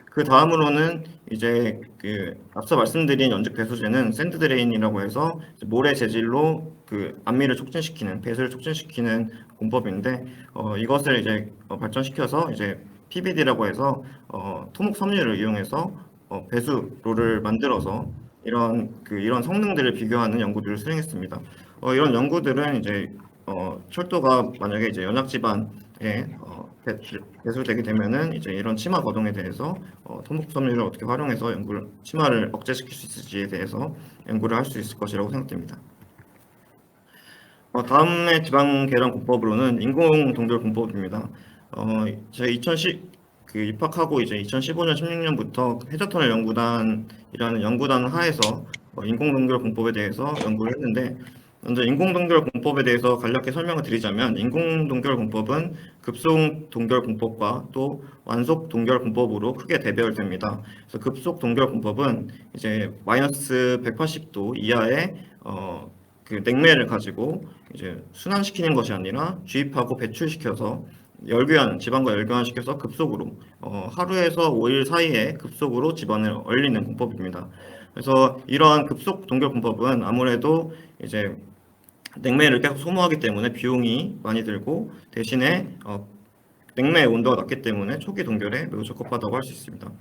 그 다음으로는 이제 그 앞서 말씀드린 연직 배수제는 샌드 드레인이라고 해서 모래 재질로 그 안밀을 촉진시키는 배수를 촉진시키는 공법인데 이것을 이제 발전시켜서 이제 PVD라고 해서 토목 섬유를 이용해서 배수로를 만들어서 이런 성능들을 비교하는 연구들을 수행했습니다. 이런 연구들은 이제 철도가 만약에 이제 연약 지반에 배수되게 되면은 이제 이런 치마 거동에 대해서 토목 섬유를 어떻게 활용해서 치마를 억제시킬 수 있을지에 대해서 연구를 할 수 있을 것이라고 생각됩니다. 다음의 지방 계량 공법으로는 인공 동결 공법입니다. 제가 입학하고 이제 2015년, 16년부터 해저터널 연구단이라는 연구단 하에서 인공 동결 공법에 대해서 연구를 했는데 먼저 인공 동결 공법에 대해서 간략히 설명을 드리자면 인공 동결 공법은 급속 동결 공법과 또 완속 동결 공법으로 크게 대별됩니다. 그래서 급속 동결 공법은 이제 마이너스 180도 이하의 그 냉매를 가지고 이제 순환시키는 것이 아니라 주입하고 배출시켜서 지방과 열교환시켜서 급속으로 하루에서 5일 사이에 급속으로 지방을 얼리는 공법입니다. 그래서 이러한 급속 동결 공법은 아무래도 이제 냉매를 계속 소모하기 때문에 비용이 많이 들고 대신에 냉매의 온도가 낮기 때문에 초기 동결에 매우 적합하다고 할 수 있습니다.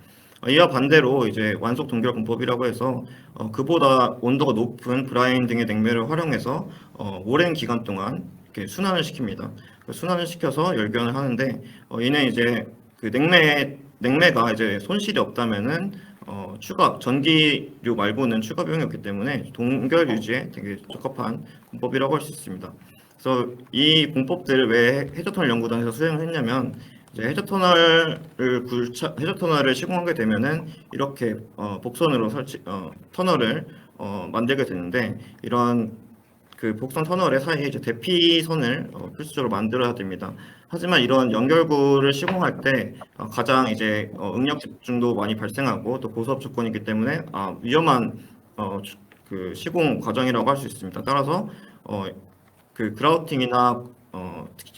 이와 반대로 이제 완속 동결 공법이라고 해서 그보다 온도가 높은 브라인 등의 냉매를 활용해서 오랜 기간 동안 이렇게 순환을 시킵니다. 순환을 시켜서 열교환을 하는데 이는 이제 그 냉매가 이제 손실이 없다면은 전기료 말고는 추가 비용이 없기 때문에 동결 유지에 되게 적합한 공법이라고 할 수 있습니다. 그래서 이 공법들을 왜 해저터널 연구단에서 수행을 했냐면 이제 해저터널을 시공하게 되면은 이렇게 복선으로 터널을 만들게 되는데 이런 그 복선 터널의 사이에 이제 대피선을 필수적으로 만들어야 됩니다. 하지만 이런 연결구를 시공할 때 가장 이제 응력 집중도 많이 발생하고 또 고수압 조건이기 때문에 위험한 그 시공 과정이라고 할 수 있습니다. 따라서 그 그라우팅이나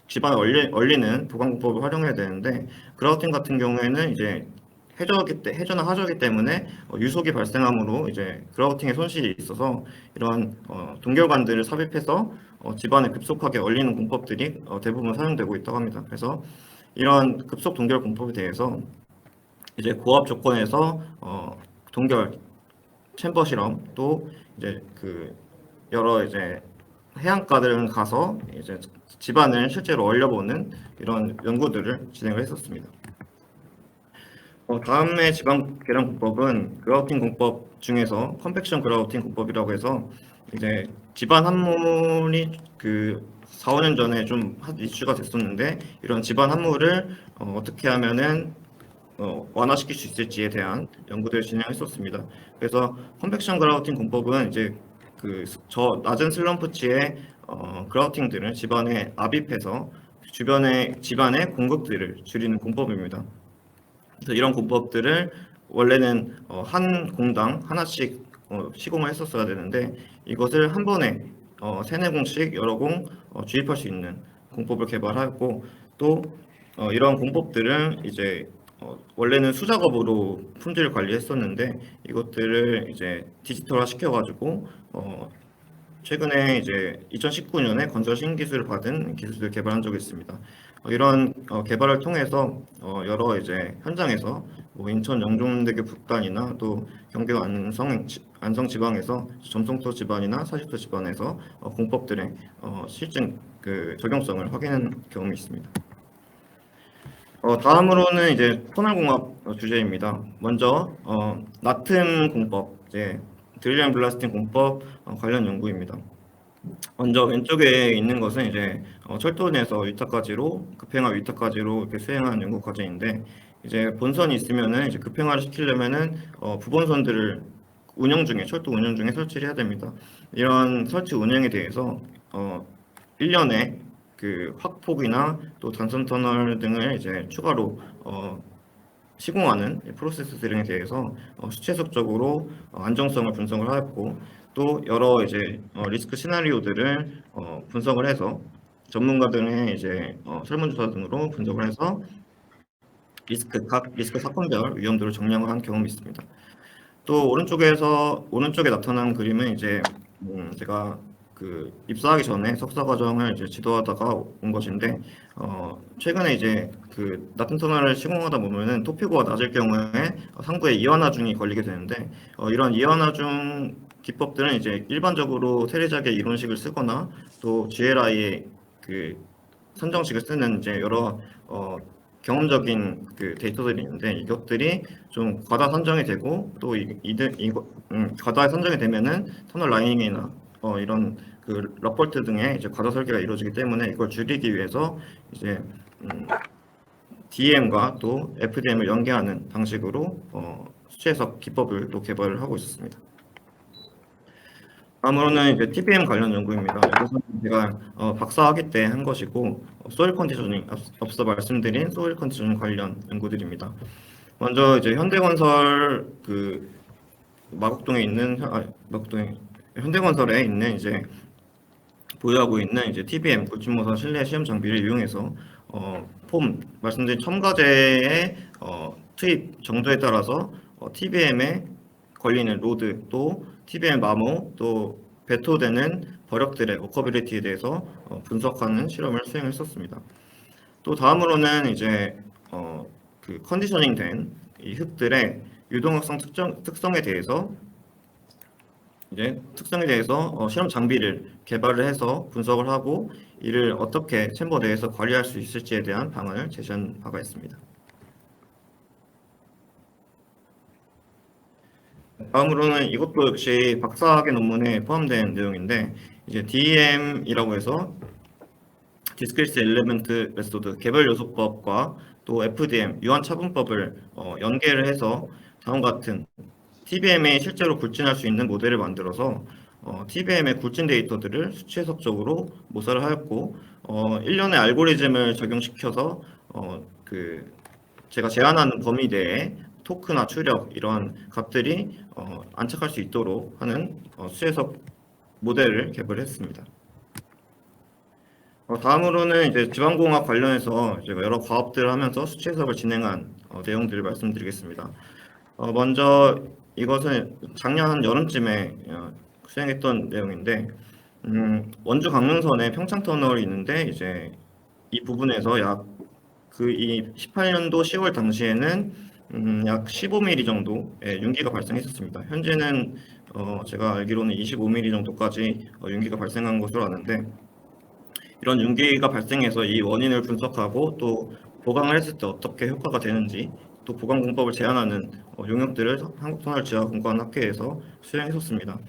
집안에 얼리는 보강공법을 활용해야 되는데, 그라우팅 같은 경우에는 이제 해저나 하저기 때문에 유속이 발생함으로 이제 그라우팅에 손실이 있어서 이런 동결관들을 삽입해서 집안에 급속하게 얼리는 공법들이 대부분 사용되고 있다고 합니다. 그래서 이런 급속 동결 공법에 대해서 이제 고압 조건에서 동결 챔버 실험, 또 이제 그 여러 이제 해안가들 가서 이제 집안을 실제로 얼려보는 이런 연구들을 진행을 했었습니다. 다음의 지방 계량 공법은 그라우팅 공법 중에서 컴팩션 그라우팅 공법이라고 해서 이제 집안 함몰이 그 4, 5년 전에 좀 이슈가 됐었는데, 이런 집안 함몰을 어떻게 하면은 완화시킬 수 있을지에 대한 연구들을 진행했었습니다. 그래서 컴팩션 그라우팅 공법은 이제 저 낮은 슬럼프치의 그라우팅들을 집안에 압입해서 집안의 공급들을 줄이는 공법입니다. 그래서 이런 공법들을 원래는 한 공당 하나씩 시공을 했었어야 되는데, 이것을 한 번에 3-4공씩 여러 공 주입할 수 있는 공법을 개발하였고, 또 이런 공법들은 이제 원래는 수작업으로 품질을 관리했었는데, 이것들을 이제 디지털화 시켜가지고 최근에 이제 2019년에 건설 신기술을 받은 기술을 개발한 적이 있습니다. 이런 개발을 통해서 여러 이제 현장에서 뭐 인천 영종대교 북단이나 또 경기도 안성 지방에서 점성토 집안이나 사직토 집안에서 공법들의 실증 적용성을 확인한 경험이 있습니다. 다음으로는 이제 터널공학 주제입니다. 먼저 나툼 공법, 이제 드릴링 블라스팅 공법 관련 연구입니다. 먼저 왼쪽에 있는 것은 이제 철도내에서 위탁까지로, 급행화 위탁까지로 이렇게 수행한 연구 과정인데, 이제 본선이 있으면은 이제 급행화를 시키려면은 부본선들을 철도 운영 중에 설치를 해야 됩니다. 이런 설치 운영에 대해서 1년에 그 확폭이나 또 단선 터널 등을 이제 추가로 시공하는 프로세스 등에 대해서 수체적으로 안정성을 분석을 하였고, 또 여러 이제 리스크 시나리오들을 분석을 해서 전문가들의 이제 설문조사 등으로 분석을 해서 각 리스크 사건별 위험도를 정량을 한 경험이 있습니다. 또 오른쪽에 나타난 그림은 이제 제가 입사하기 전에 석사 과정을 이제 지도하다가 온 것인데, 최근에 이제 나툼 터널을 시공하다 보면은 토피고가 낮을 경우에 상부에 이완하중이 걸리게 되는데, 이런 이완하중 기법들은 이제 일반적으로 테레작의 이론식을 쓰거나 또 GLI의 선정식을 쓰는 이제 여러 경험적인 데이터들이 있는데, 이것들이 좀 과다 선정이 되고, 또 과다 선정이 되면은 터널 라이닝이나 이런 럭볼트 등의 이제 과다 설계가 이루어지기 때문에 이걸 줄이기 위해서 이제 DM과 또 FDM을 연계하는 방식으로 수체해석 기법을 또 개발을 하고 있었습니다. 다음으로는 이제 TBM 관련 연구입니다. 이것은 제가 박사학위 때 한 것이고, 소일 컨디셔닝, 앞서 말씀드린 소일 컨디셔닝 관련 연구들입니다. 먼저 이제 현대건설 현대건설에 있는 이제 보유하고 있는 이제 TBM 굴침모사 실내 시험 장비를 이용해서 말씀드린 첨가제의 투입 정도에 따라서 TBM에 걸리는 로드, 또 TBM 마모, 또 배토되는 버력들의 워커빌리티에 대해서 분석하는 실험을 수행했었습니다. 또 다음으로는 이제 컨디셔닝된 이 흙들의 유동학성 특성에 대해서 실험 장비를 개발을 해서 분석을 하고, 이를 어떻게 챔버 내에서 관리할 수 있을지에 대한 방안을 제시한 바가 있습니다. 다음으로는 이것도 역시 박사학위 논문에 포함된 내용인데, 이제 DEM이라고 해서 디스크리스 엘리먼트 메소드 개별 요소법과 또 FDM 유한 차분법을 연계를 해서 다음과 같은 TBM에 실제로 굴진할 수 있는 모델을 만들어서 TBM의 굴진 데이터들을 수치해석적으로 모사를 하였고, 일련의 알고리즘을 적용시켜서 제가 제안한 범위 내에 토크나 추력 이러한 값들이 안착할 수 있도록 하는 수치해석 모델을 개발했습니다. 다음으로는 이제 지방공학 관련해서 제가 여러 과업들을 하면서 수치 해석을 진행한 내용들을 말씀드리겠습니다. 먼저 이것은 작년 여름쯤에 수행했던 내용인데, 원주 강릉선에 평창 터널이 있는데 이제 이 부분에서 이 18년도 10월 당시에는 약 15mm 정도의 윤기가 발생했었습니다. 현재는 제가 알기로는 25mm 정도까지 윤기가 발생한 것으로 아는데, 이런 윤기가 발생해서 이 원인을 분석하고 또 보강을 했을 때 어떻게 효과가 되는지, 또 보강 공법을 제안하는 용역들을 한국터널지하공관학회에서 수행했었습니다.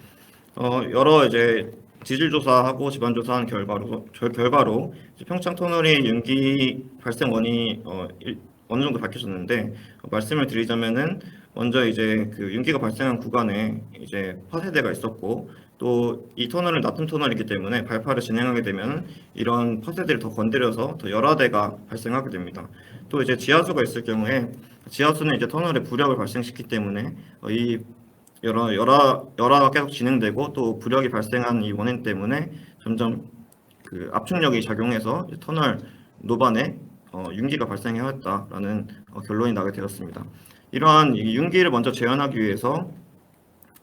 여러 이제 지질 조사하고 지반 조사한 결과로 이제 평창 터널의 윤기 발생 원인이 어느 정도 밝혀졌는데, 말씀을 드리자면은 먼저 이제 그 윤기가 발생한 구간에 이제 파쇄대가 있었고, 또 이 터널은 낮은 터널이기 때문에 발파를 진행하게 되면 이런 파쇄대를 더 건드려서 더 열화대가 발생하게 됩니다. 또 이제 지하수가 있을 경우에 지하수는 이제 터널에 부력을 발생시키기 때문에 이 열화가 계속 진행되고, 또 부력이 발생한 이 원인 때문에 점점 그 압축력이 작용해서 터널 노반에 윤기가 발생해왔다라는 결론이 나게 되었습니다. 이러한 이 윤기를 먼저 재현하기 위해서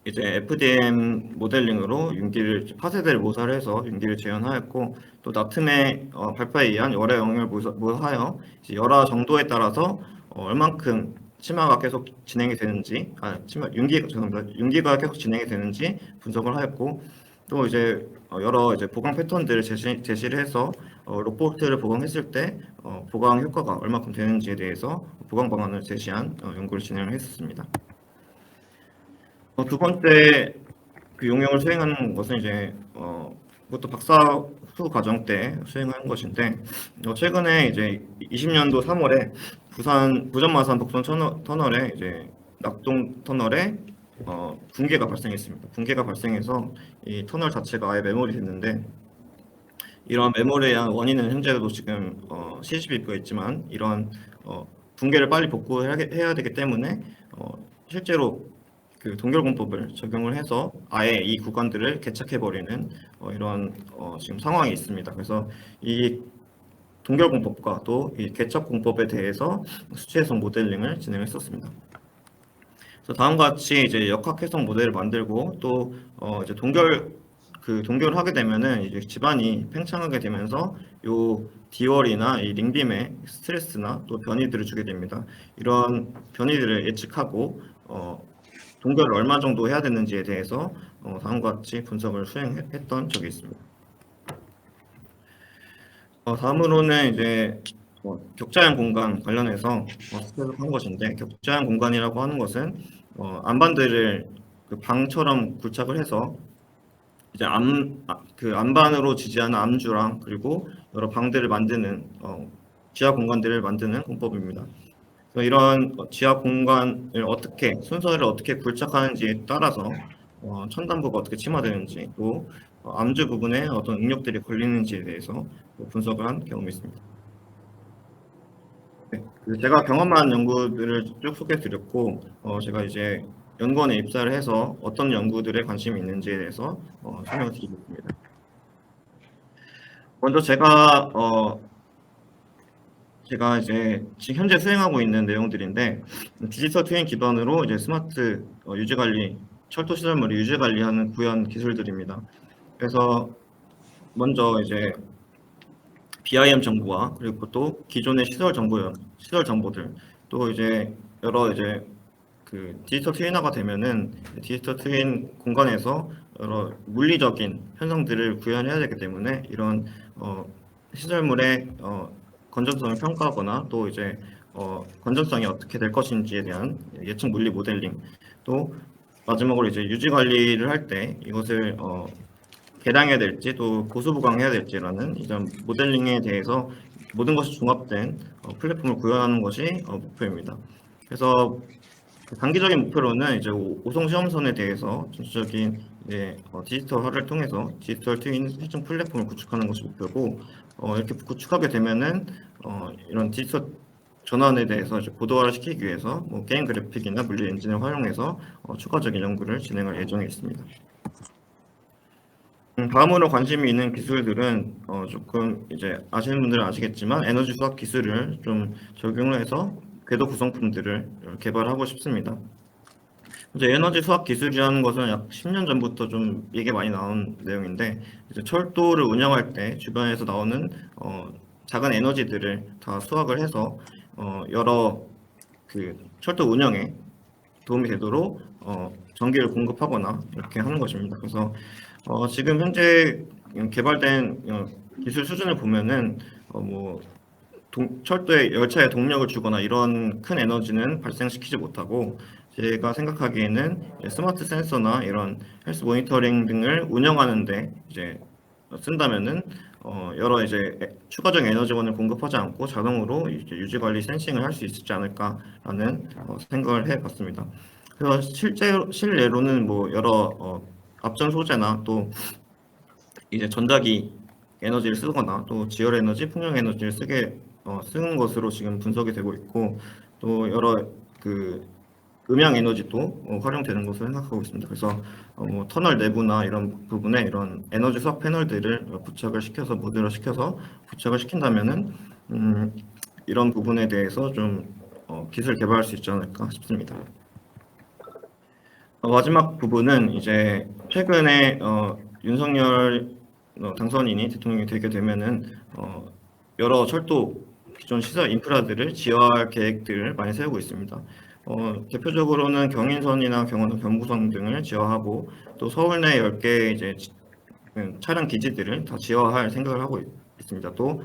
이제 FDM 모델링으로 윤기를 파쇄대를 모사를 해서 윤기를 재현하였고, 또 나트메 발파에 의한 열의 영향을 모사하여 이제 열화 정도에 따라서 얼만큼 치마가 계속 진행이 되는지, 윤기가 계속 진행이 되는지 분석을 하였고, 또 이제 여러 이제 보강 패턴들을 제시를 해서 로포트를 보강했을 때 보강 효과가 얼마큼 되는지에 대해서 보강 방안을 제시한 연구를 진행을 했었습니다. 두 번째 그 용역을 수행하는 것은 이제 그것도 박사 후 과정 때 수행한 것인데, 최근에 이제 20년도 3월에 부전 마산 복선 터널에 이제 낙동 터널에 붕괴가 발생했습니다. 붕괴가 발생해서 이 터널 자체가 아예 매몰이 됐는데, 이런 매몰에 의한 원인은 현재도 지금 시집이 입고 있지만, 이런 붕괴를 빨리 복구해야 되기 때문에 실제로 그 동결공법을 적용을 해서 아예 이 구간들을 개착해버리는 이런 지금 상황이 있습니다. 그래서 이 동결공법과 또 이 개착공법에 대해서 수치해석 모델링을 진행했었습니다. 그래서 다음과 같이 이제 역학해석 모델을 만들고, 또 이제 동결을 하게 되면은 이제 집안이 팽창하게 되면서 요 디월이나 이 링빔에 스트레스나 또 변이들을 주게 됩니다. 이런 변이들을 예측하고 동결을 얼마 정도 해야 되는지에 대해서 다음과 같이 분석을 수행했던 적이 있습니다. 다음으로는 이제 격자형 공간 관련해서 해석한 것인데, 격자형 공간이라고 하는 것은 안반들을 그 방처럼 굴착을 해서 이제 그 안반으로 지지하는 암주랑 그리고 여러 방들을 만드는 지하 공간들을 만드는 공법입니다. 이런 지하 공간을 순서를 어떻게 굴착하는지에 따라서 천단부가 어떻게 침하되는지, 또 암주 부분에 어떤 응력들이 걸리는지에 대해서 분석을 한 경험이 있습니다. 네, 제가 경험한 연구들을 쭉 소개해드렸고, 제가 이제 연구원에 입사를 해서 어떤 연구들에 관심이 있는지에 대해서 설명을 드리겠습니다. 먼저 제가 이제 지금 현재 수행하고 있는 내용들인데, 디지털 트윈 기반으로 이제 스마트 유지 관리, 철도 시설물을 유지 관리하는 구현 기술들입니다. 그래서 먼저 이제 BIM 정보와 그리고 또 기존의 시설 정보들, 또 이제 여러 이제 그 디지털 트윈화가 되면은 디지털 트윈 공간에서 여러 물리적인 현상들을 구현해야 되기 때문에, 이런 시설물의 건전성을 평가하거나, 또 이제 건전성이 어떻게 될 것인지에 대한 예측 물리 모델링, 또 마지막으로 이제 유지 관리를 할 때 이것을 개량해야 될지 또 고수 보강해야 될지라는 이런 모델링에 대해서 모든 것이 종합된 플랫폼을 구현하는 것이 목표입니다. 그래서 단기적인 목표로는 이제 오송 시험선에 대해서 전체적인 이제 디지털화를 통해서 디지털 트윈 실증 플랫폼을 구축하는 것이 목표고, 이렇게 구축하게 되면은 이런 디지털 전환에 대해서 이제 고도화를 시키기 위해서 게임 그래픽이나 물리 엔진을 활용해서 추가적인 연구를 진행할 예정에 있습니다. 다음으로 관심이 있는 기술들은 조금 이제 아시는 분들은 아시겠지만 에너지 수학 기술을 좀 적용을 해서 궤도 구성품들을 개발하고 싶습니다. 이제 에너지 수학 기술이라는 것은 약 10년 전부터 좀 얘기 많이 나온 내용인데 이제 철도를 운영할 때 주변에서 나오는 작은 에너지들을 다 수학을 해서 여러 그 철도 운영에 도움이 되도록 전기를 공급하거나 이렇게 하는 것입니다. 그래서 지금 현재 개발된 기술 수준을 보면은 뭐 철도에 열차에 동력을 주거나 이런 큰 에너지는 발생시키지 못하고 제가 생각하기에는 스마트 센서나 이런 헬스 모니터링 등을 운영하는데 이제 쓴다면은 여러 이제 추가적인 에너지원을 공급하지 않고 자동으로 이제 유지 관리 센싱을 할 수 있지 않을까라는 생각을 해봤습니다. 그래서 실례로는 뭐 여러 앞전 소재나 또 이제 전자기 에너지를 쓰거나 또 지열 에너지, 풍력 에너지를 쓰는 것으로 지금 분석이 되고 있고 또 여러 그 음향 에너지도 활용되는 것으로 생각하고 있습니다. 그래서 뭐 터널 내부나 이런 부분에 이런 에너지 수학 패널들을 부착을 시켜서 모듈화 시켜서 부착을 시킨다면은 이런 부분에 대해서 좀 기술 개발할 수 있지 않을까 싶습니다. 마지막 부분은 이제 최근에 윤석열 당선인이 대통령이 되게 되면은 여러 철도 기존 시설 인프라들을 지어할 계획들을 많이 세우고 있습니다. 대표적으로는 경인선이나 경원선 경부선 등을 지어하고 또 서울 내 10개 이제 차량 기지들을 다 지어할 생각을 하고 있습니다. 또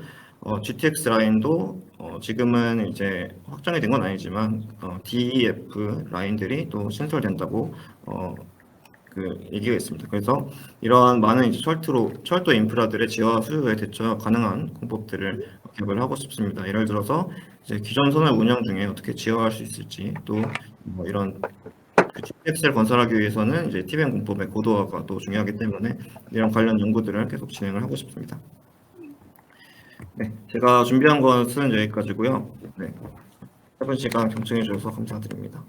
GTX 라인도 지금은 이제 확정이 된 건 아니지만 DEF 라인들이 또 신설된다고 그 얘기가 있습니다. 그래서 이러한 많은 이제 철도 인프라들의 지하 수요에 대처 가능한 공법들을 개발을 하고 싶습니다. 예를 들어서 이제 기존 선을 운영 중에 어떻게 지어할 수 있을지 또 뭐 이런 그 GTX를 건설하기 위해서는 이제 TBM 공법의 고도화가 또 중요하기 때문에 이런 관련 연구들을 계속 진행을 하고 싶습니다. 네, 제가 준비한 것은 여기까지고요. 네, 짧은 시간 경청해 주셔서 감사드립니다.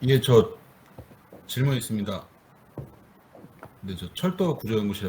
예, 저 질문 있습니다. 네, 저 철도 구조연구실